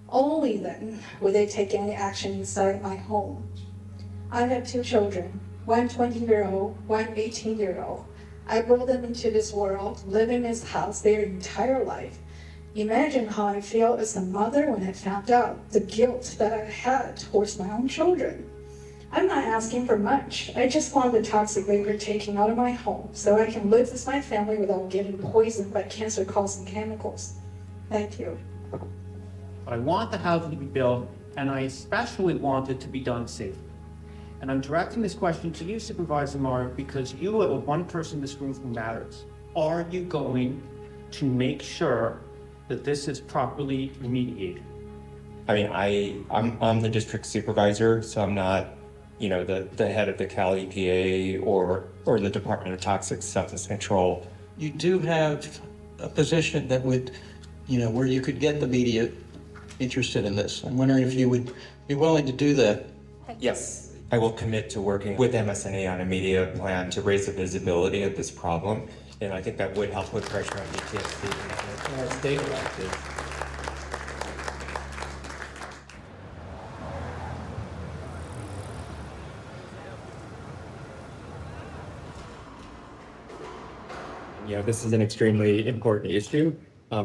Only then will they take any action inside my home. I have 2 children, one 20-year-old, one 18-year-old. I brought them into this world, living in this house their entire life. Imagine how I feel as a mother when I found out the guilt that I had towards my own children. I'm not asking for much. I just want the toxic vapor taken out of my home so I can live with my family without getting poisoned by cancer-causing chemicals. Thank you. I want the housing to be built, and I especially want it to be done safely. And I'm directing this question to you, Supervisor Mark, because you are the one person in this room who matters. Are you going to make sure that this is properly remediated? I mean, I'm the district supervisor, so I'm not, the head of the Cal EPA or the Department of Toxic Substance Control. You do have a position that would, where you could get the media interested in this. I'm wondering if you would be willing to do that. Yes. I will commit to working with MSNA on a media plan to raise the visibility of this problem, and I think that would help put pressure on DTSC and our state elected. This is an extremely important issue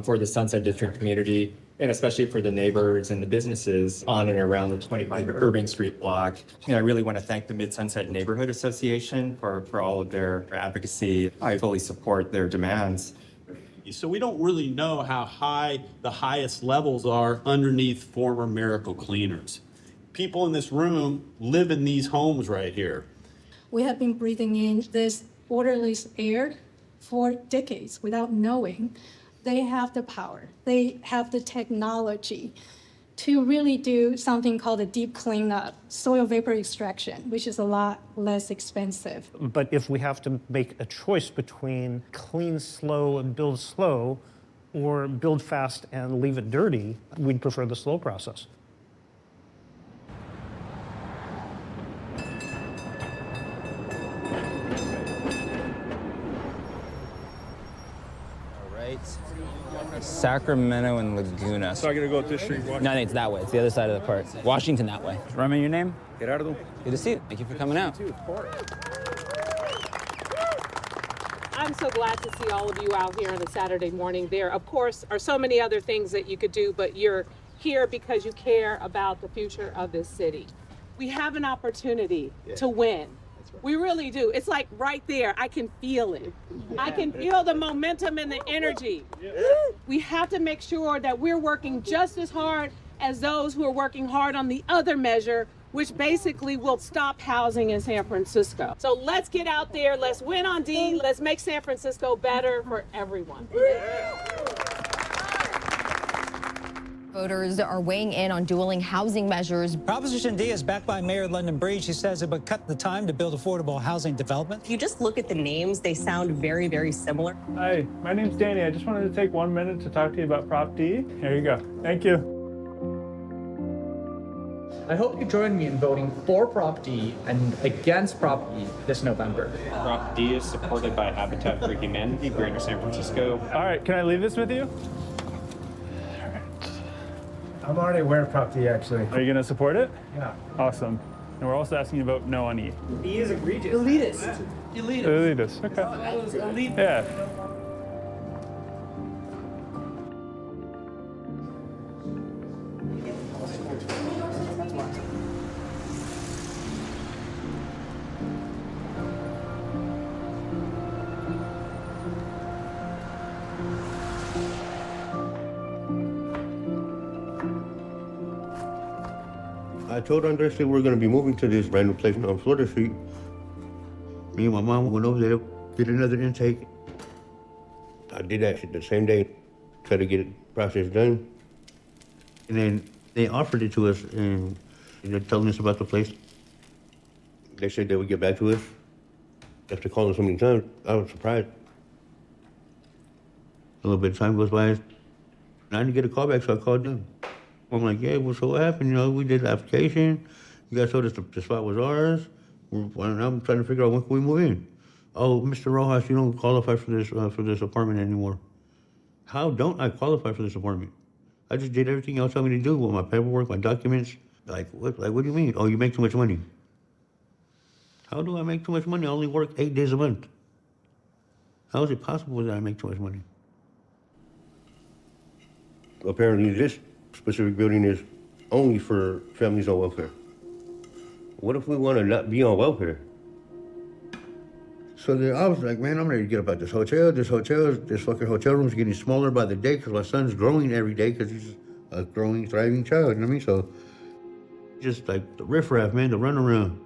for the Sunset District community, and especially for the neighbors and the businesses on and around the 25 Irving Street block. I really want to thank the Mid-Sunset Neighborhood Association for all of their advocacy. I fully support their demands. So we don't really know how high the highest levels are underneath former Miracle Cleaners. People in this room live in these homes right here. We have been breathing in this odorless air for decades without knowing. They have the power, they have the technology to really do something called a deep cleanup, soil vapor extraction, which is a lot less expensive. But if we have to make a choice between clean slow and build slow, or build fast and leave it dirty, we'd prefer the slow process. Sacramento and Laguna. So I gotta go this street? No, I think it's that way. It's the other side of the park. Washington that way. Remind me your name? Gerardo. Good to see you. Thank you for coming out. I'm so glad to see all of you out here on a Saturday morning. There, of course, are so many other things that you could do, but you're here because you care about the future of this city. We have an opportunity to win. We really do. It's like right there. I can feel it. I can feel the momentum and the energy. We have to make sure that we're working just as hard as those who are working hard on the other measure, which basically will stop housing in San Francisco. So let's get out there. Let's win on D. Let's make San Francisco better for everyone. Voters are weighing in on dueling housing measures. Proposition D is backed by Mayor London Breed. She says it would cut the time to build affordable housing development. If you just look at the names, they sound very, very similar. Hi, my name's Danny. I just wanted to take 1 minute to talk to you about Prop D. Here you go. Thank you. I hope you join me in voting for Prop D and against Prop E this November. Prop D is supported by Habitat for Humanity, Greater San Francisco. All right, can I leave this with you? I'm already aware of Prop D, actually. Are you going to support it? Yeah. Awesome. And we're also asking you to vote no on E. E is egregious. Elitist. Elitist. Elitist. Okay. Elite. Yeah. I told Andres that we're going to be moving to this brand new place on Florida Street. Me and my mom went over there, did another intake. I did that the same day, try to get the process done. And then they offered it to us, and they're telling us about the place. They said they would get back to us. After calling so many times, I was surprised. A little bit of time goes by, and I didn't get a call back, so I called them. I'm like, yeah, well, so what happened? You know, we did the application. You guys told us the spot was ours. I'm trying to figure out when can we move in. Oh, Mr. Rojas, you don't qualify for this apartment anymore. How don't I qualify for this apartment? I just did everything y'all told me to do with my paperwork, my documents. Like, what do you mean? Oh, you make too much money. How do I make too much money? I only work 8 days a month. How is it possible that I make too much money? Apparently, this specific building is only for families on welfare. What if we want to not be on welfare? So then I was like, man, I'm ready to get up out this hotel. This fucking hotel room is getting smaller by the day because my son's growing every day because he's a growing, thriving child, you know what I mean? So just like the riffraff, man, the runaround.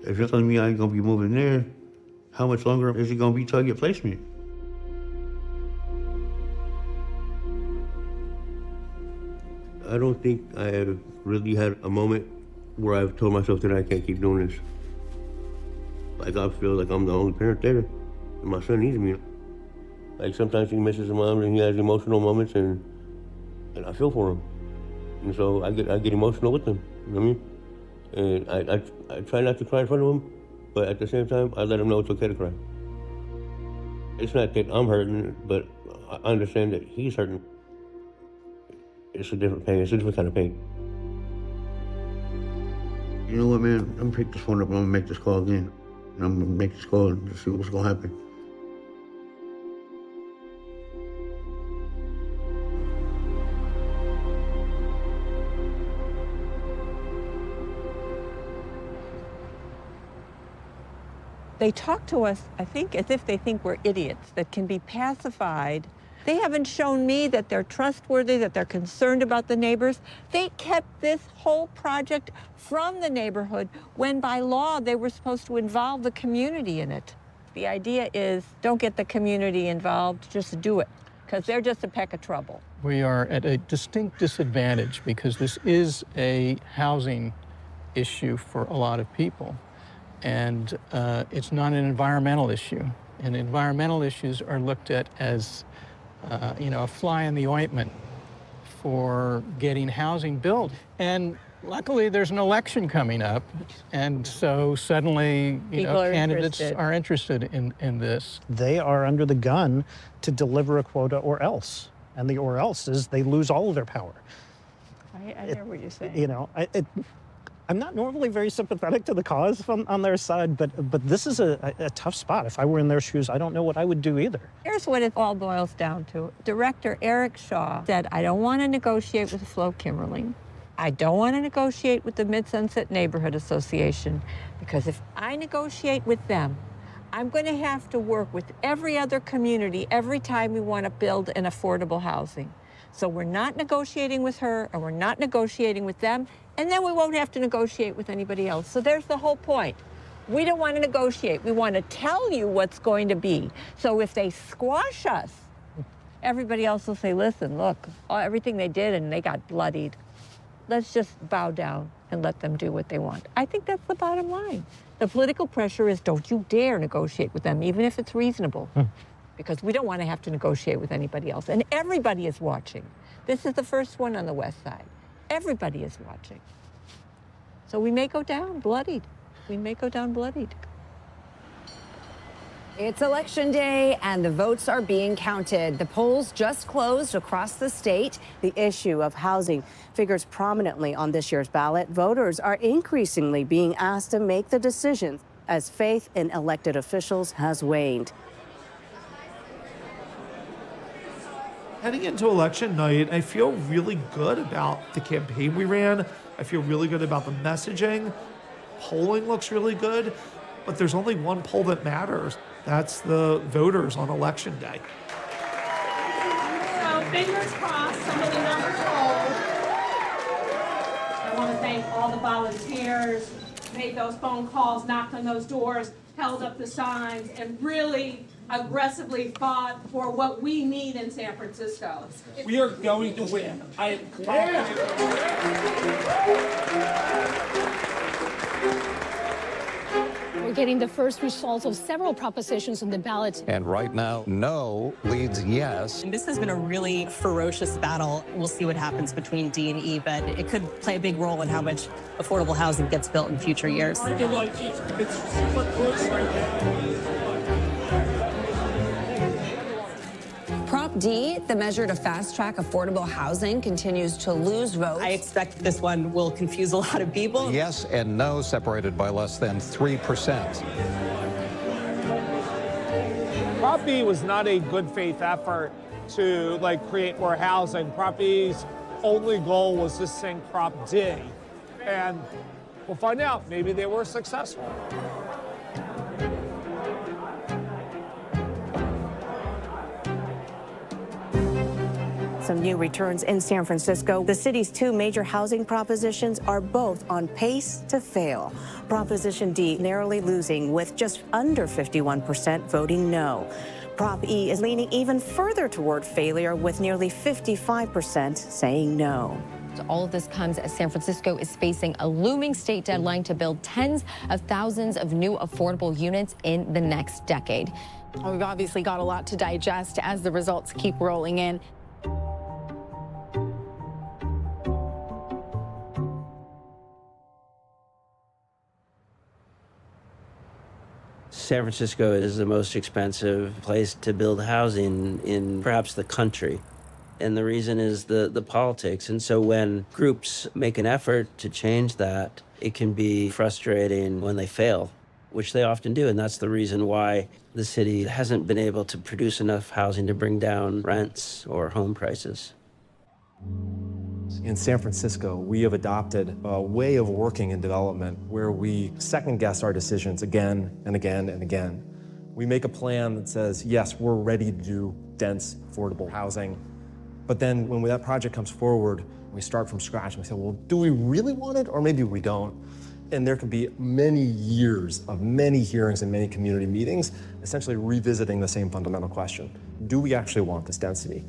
If you're telling me I ain't gonna be moving there, how much longer is it gonna be till I get placement? I don't think I have really had a moment where I've told myself that I can't keep doing this. Like, I feel like I'm the only parent there, and my son needs me. Like, sometimes he misses his mom and he has emotional moments, and I feel for him. And so I get emotional with him, you know what I mean? And I try not to cry in front of him, but at the same time, I let him know it's okay to cry. It's not that I'm hurting, but I understand that he's hurting. It's a different pain. It's a different kind of pain. You know what, man? I'm gonna pick this phone up and I'm gonna make this call again. And I'm gonna make this call and see what's gonna happen. They talk to us, I think, as if they think we're idiots that can be pacified. They haven't shown me that they're trustworthy, that they're concerned about the neighbors. They kept this whole project from the neighborhood when by law they were supposed to involve the community in it. The idea is don't get the community involved, just do it, because they're just a peck of trouble. We are at a distinct disadvantage because this is a housing issue for a lot of people. And it's not an environmental issue. And environmental issues are looked at as a fly in the ointment for getting housing built. And luckily, there's an election coming up, and so suddenly, candidates are interested in this. They are under the gun to deliver a quota or else. And the or else is they lose all of their power. I hear what you're saying. I'm not normally very sympathetic to the cause on their side, but this is a tough spot. If I were in their shoes, I don't know what I would do either. Here's what it all boils down to. Director Eric Shaw said, I don't want to negotiate with Flo Kimmerling. I don't want to negotiate with the Mid-Sunset Neighborhood Association, because if I negotiate with them, I'm going to have to work with every other community every time we want to build an affordable housing. So we're not negotiating with her, and we're not negotiating with them, and then we won't have to negotiate with anybody else. So there's the whole point. We don't want to negotiate. We want to tell you what's going to be. So if they squash us, everybody else will say, listen, look, everything they did and they got bloodied. Let's just bow down and let them do what they want. I think that's the bottom line. The political pressure is don't you dare negotiate with them, even if it's reasonable. Because we don't want to have to negotiate with anybody else. And everybody is watching. This is the first one on the West Side. Everybody is watching. So we may go down bloodied. We may go down bloodied. It's election day and the votes are being counted. The polls just closed across the state. The issue of housing figures prominently on this year's ballot. Voters are increasingly being asked to make the decisions as faith in elected officials has waned. Heading into election night, I feel really good about the campaign we ran. I feel really good about the messaging. Polling looks really good, but there's only one poll that matters. That's the voters on election day. So fingers crossed, some of the numbers hold. I want to thank all the volunteers, made those phone calls, knocked on those doors, held up the signs, and really aggressively fought for what we need in San Francisco. We are going to win. I am confident. We're getting the first results of several propositions on the ballot. And right now, no leads yes. And this has been a really ferocious battle. We'll see what happens between D and E, but it could play a big role in how much affordable housing gets built in future years. It's super close right now. Prop D, the measure to fast-track affordable housing continues to lose votes. I expect this one will confuse a lot of people. Yes and no separated by less than 3%. Prop B was not a good faith effort to create more housing. Prop B's only goal was to sink Prop D. And we'll find out, maybe they were successful. Some new returns in San Francisco. The city's two major housing propositions are both on pace to fail. Proposition D narrowly losing with just under 51% voting no. Prop E is leaning even further toward failure with nearly 55% saying no. All of this comes as San Francisco is facing a looming state deadline to build tens of thousands of new affordable units in the next decade. Well, we've obviously got a lot to digest as the results keep rolling in. San Francisco is the most expensive place to build housing in perhaps the country. And the reason is the politics. And so when groups make an effort to change that, it can be frustrating when they fail, which they often do. And that's the reason why the city hasn't been able to produce enough housing to bring down rents or home prices. In San Francisco, we have adopted a way of working in development where we second guess our decisions again and again and again. We make a plan that says, yes, we're ready to do dense, affordable housing. But then when that project comes forward, we start from scratch and we say, well, do we really want it or maybe we don't? And there can be many years of many hearings and many community meetings, essentially revisiting the same fundamental question. Do we actually want this density?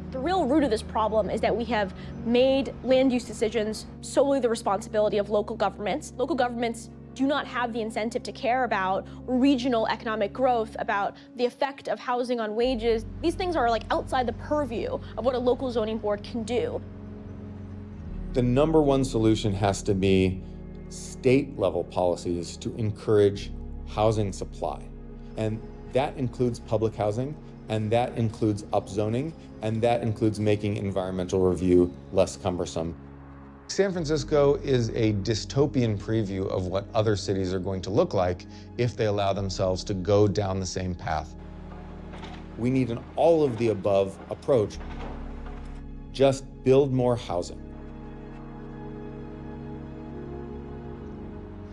The real root of this problem is that we have made land use decisions solely the responsibility of local governments. Local governments do not have the incentive to care about regional economic growth, about the effect of housing on wages. These things are outside the purview of what a local zoning board can do. The number one solution has to be state-level policies to encourage housing supply. And that includes public housing, and that includes upzoning, and that includes making environmental review less cumbersome. San Francisco is a dystopian preview of what other cities are going to look like if they allow themselves to go down the same path. We need an all-of-the-above approach. Just build more housing.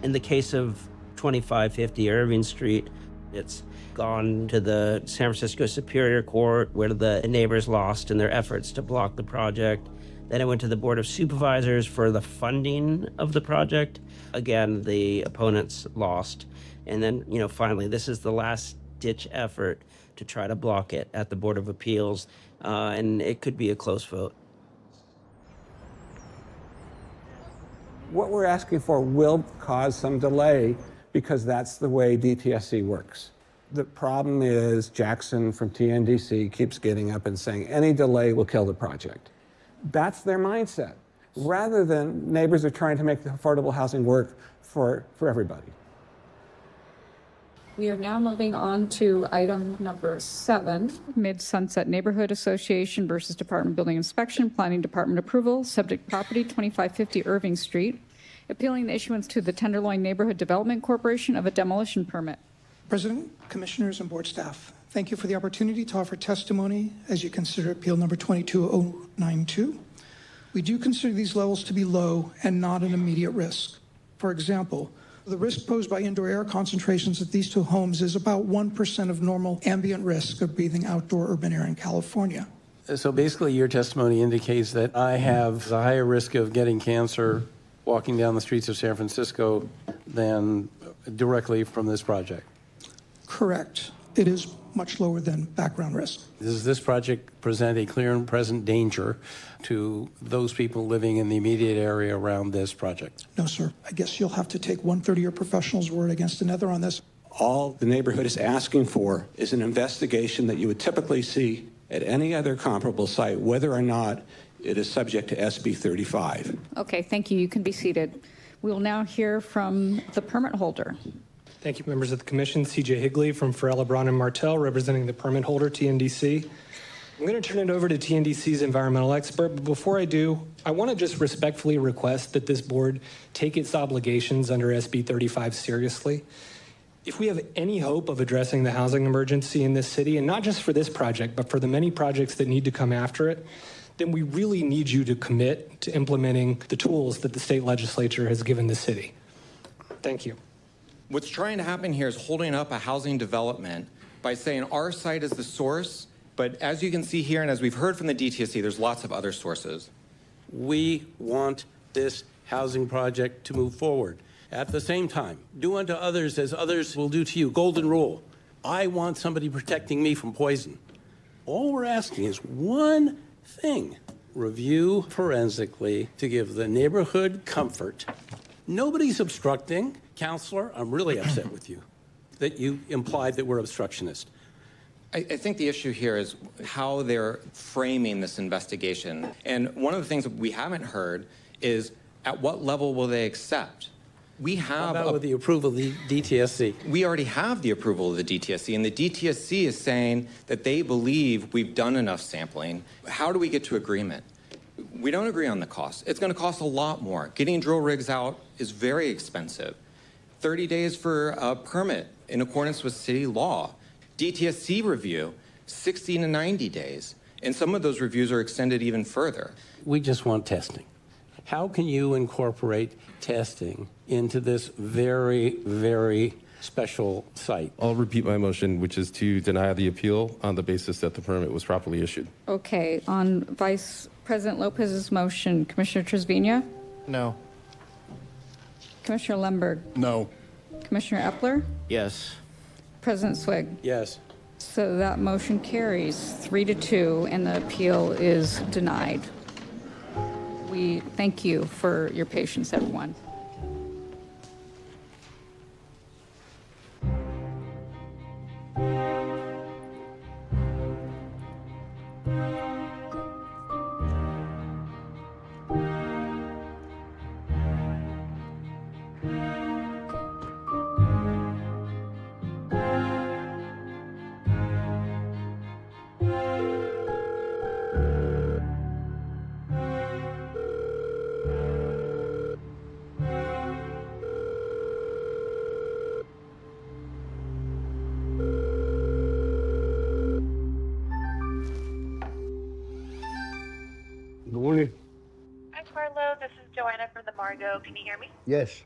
In the case of 2550 Irving Street, it's gone to the San Francisco Superior Court where the neighbors lost in their efforts to block the project. Then it went to the Board of Supervisors for the funding of the project. Again, the opponents lost. And then, finally, this is the last ditch effort to try to block it at the Board of Appeals. And it could be a close vote. What we're asking for will cause some delay because that's the way DTSC works. The problem is Jackson from TNDC keeps getting up and saying any delay will kill the project. That's their mindset, rather than neighbors are trying to make the affordable housing work for everybody. We are now moving on to item number 7. Mid-Sunset Neighborhood Association versus Department of Building Inspection, Planning Department approval, subject property 2550 Irving Street, appealing the issuance to the Tenderloin Neighborhood Development Corporation of a demolition permit. President, Commissioners, and Board staff, thank you for the opportunity to offer testimony as you consider appeal number 22092. We do consider these levels to be low and not an immediate risk. For example, the risk posed by indoor air concentrations at these two homes is about 1% of normal ambient risk of breathing outdoor urban air in California. So basically your testimony indicates that I have a higher risk of getting cancer walking down the streets of San Francisco than directly from this project. Correct. It is much lower than background risk. Does this project present a clear and present danger to those people living in the immediate area around this project? No, sir. I guess you'll have to take 1/3 professional's word against another on this. All the neighborhood is asking for is an investigation that you would typically see at any other comparable site, whether or not it is subject to SB 35. Okay, thank you. You can be seated. We will now hear from the permit holder. Thank you, members of the commission. CJ Higley from Farrell, LeBron, and Martel, representing the permit holder, TNDC. I'm going to turn it over to TNDC's environmental expert, but before I do, I want to just respectfully request that this board take its obligations under SB 35 seriously. If we have any hope of addressing the housing emergency in this city, and not just for this project, but for the many projects that need to come after it, then we really need you to commit to implementing the tools that the state legislature has given the city. Thank you. What's trying to happen here is holding up a housing development by saying our site is the source, but as you can see here, and as we've heard from the DTSC, there's lots of other sources. We want this housing project to move forward. At the same time, do unto others as others will do to you. Golden rule. I want somebody protecting me from poison. All we're asking is one thing. Review forensically to give the neighborhood comfort. Nobody's obstructing. Counselor, I'm really upset with you that you implied that we're obstructionist. I think the issue here is how they're framing this investigation. And one of the things that we haven't heard is at what level will they accept? We have with the approval of the DTSC. We already have the approval of the DTSC, and the DTSC is saying that they believe we've done enough sampling. How do we get to agreement? We don't agree on the cost. It's going to cost a lot more. Getting drill rigs out is very expensive. 30 days for a permit in accordance with city law. DTSC review, 60 to 90 days. And some of those reviews are extended even further. We just want testing. How can you incorporate testing into this very, very special site? I'll repeat my motion, which is to deny the appeal on the basis that the permit was properly issued. Okay, on Vice President Lopez's motion, Commissioner Trevino? No. Commissioner Lemberg? No. Commissioner Epler? Yes. President Swig? Yes. So that motion carries 3-2, and the appeal is denied. We thank you for your patience, everyone. Good morning. Hi, Carlo. This is Joanna from the Margo. Can you hear me? Yes.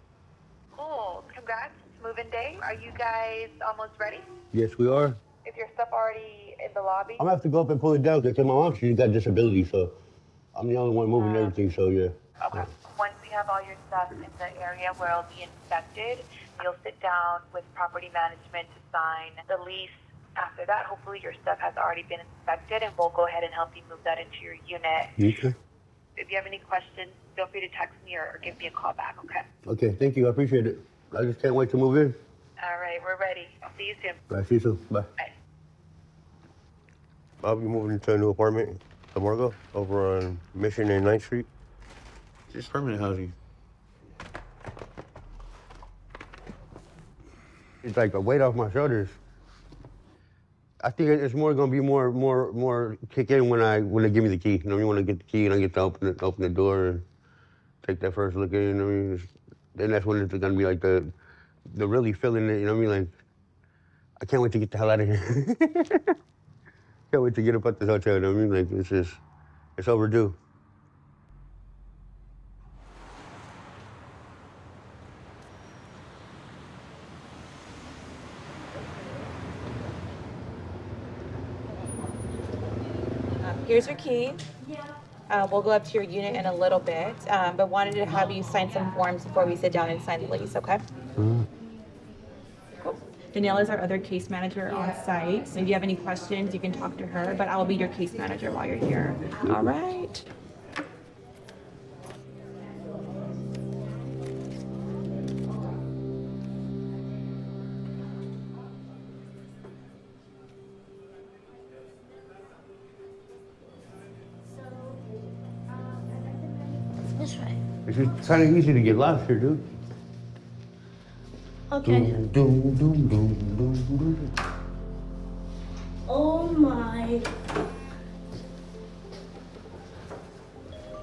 Cool. Congrats. It's move-in day. Are you guys almost ready? Yes, we are. Is your stuff already in the lobby? I'm gonna have to go up and pull it down because my mom, she's got disability, so I'm the only one moving everything, so yeah. Okay. Once we have all your stuff in the area where it'll be inspected, you'll sit down with property management to sign the lease. After that, hopefully your stuff has already been inspected, and we'll go ahead and help you move that into your unit. Okay. If you have any questions, feel free to text me or give me a call back, okay? Okay, thank you. I appreciate it. I just can't wait to move in. All right, we're ready. I'll see you soon. Bye, see you soon. Bye. Bye. I'll be moving into a new apartment, the Margo, over on Mission and 9th Street. Just permanent housing. It's like a weight off my shoulders. I think it's more gonna be more kick in when they give me the key. You know, you want to get the key and I get to open the door and take that first look in. You know what I mean? Then that's when it's gonna be like the really feeling it. You know what I mean? Like I can't wait to get the hell out of here. Can't wait to get up at this hotel. You know what I mean? Like it's overdue. Here's your key. We'll go up to your unit in a little bit, but wanted to have you sign some forms before we sit down and sign the lease, okay? Mm-hmm. Cool. Danielle is our other case manager on site, so if you have any questions, you can talk to her, but I'll be your case manager while you're here. All right. It's just kind of easy to get lost here, dude. Okay. Oh my.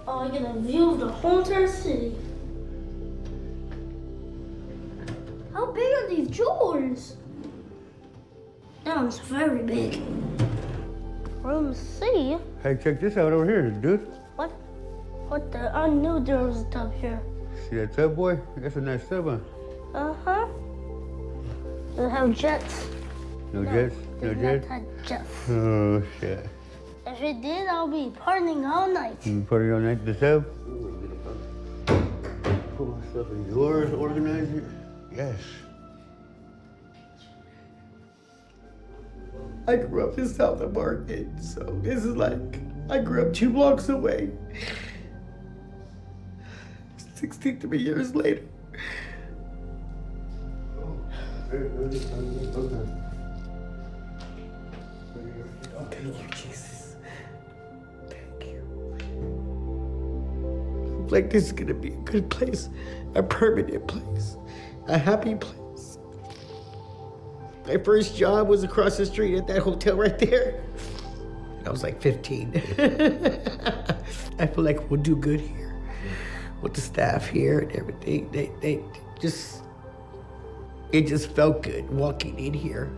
Oh, I get a view of the whole entire city. How big are these drawers? That one's very big. Room C? Hey, check this out over here, dude. What? What the? I knew there was a tub here. See that tub, boy? That's a nice tub, huh? Uh-huh. Does it have jets? No jets? No Does jets? not have jets. Oh, shit. If it did, I'll be partying all night. You put it on that the tub? Put my stuff in drawers, organize it. Yes. I grew up in South of Market, so this is like, I grew up 2 blocks away. 63 years later. Thank you, Jesus. Thank you. Like, this is gonna be a good place, a permanent place, a happy place. My first job was across the street at that hotel right there. I was like 15. I feel like we'll do good here with the staff here and everything. They just, it just felt good walking in here.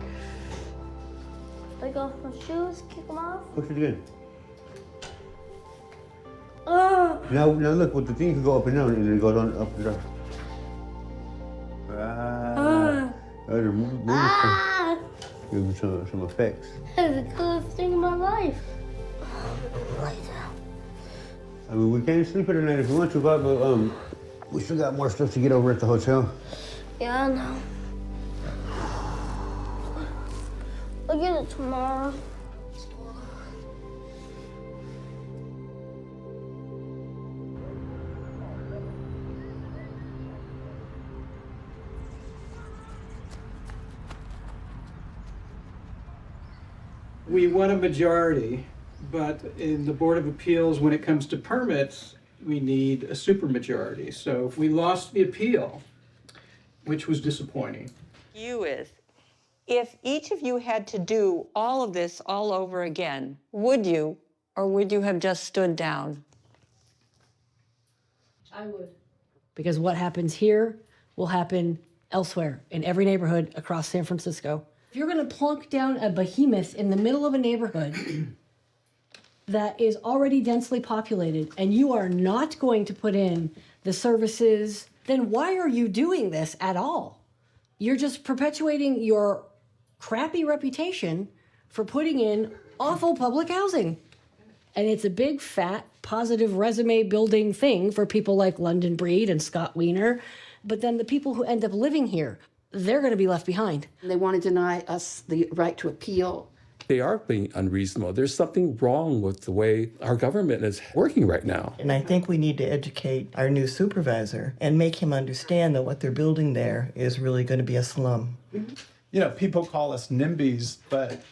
Take off my shoes, kick them off. Push it again. Oh. Now look, what the thing can go up and down, and it goes on up and down. Give them some effects. That's the coolest thing in my life. Right now. I mean, we can't sleep here tonight if we want to, but we still got more stuff to get over at the hotel. Yeah, I know. I'll get it tomorrow. We want a majority, but in the Board of Appeals, when it comes to permits, we need a supermajority. So we lost the appeal, which was disappointing. If each of you had to do all of this all over again, would you, or would you have just stood down? I would. Because what happens here will happen elsewhere in every neighborhood across San Francisco. If you're going to plunk down a behemoth in the middle of a neighborhood that is already densely populated and you are not going to put in the services, then why are you doing this at all? You're just perpetuating your crappy reputation for putting in awful public housing. And it's a big, fat, positive resume building thing for people like London Breed and Scott Weiner. But then the people who end up living here, they're going to be left behind. They want to deny us the right to appeal. They are being unreasonable. There's something wrong with the way our government is working right now. And I think we need to educate our new supervisor and make him understand that what they're building there is really going to be a slum. You know, people call us NIMBYs, but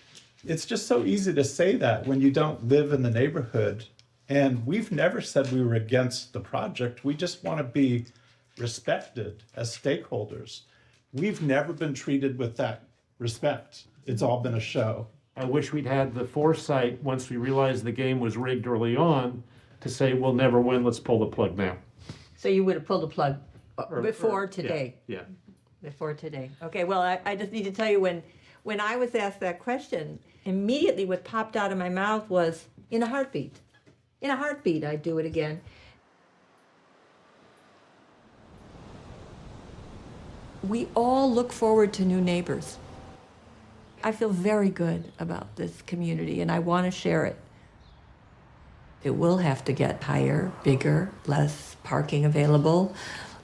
it's just so easy to say that when you don't live in the neighborhood. And we've never said we were against the project. We just want to be respected as stakeholders. We've never been treated with that respect. It's all been a show. I wish we'd had the foresight, once we realized the game was rigged early on, to say, we'll never win, let's pull the plug now. So you would have pulled the plug before today? Yeah. Before today. Okay, well, I just need to tell you, when I was asked that question, immediately what popped out of my mouth was, in a heartbeat. In a heartbeat, I'd do it again. We all look forward to new neighbors. I feel very good about this community, and I want to share it. It will have to get higher, bigger, less parking available,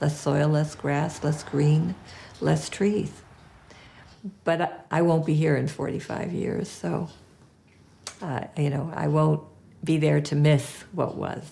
less soil, less grass, less green, less trees. But I won't be here in 45 years, so, I won't be there to miss what was.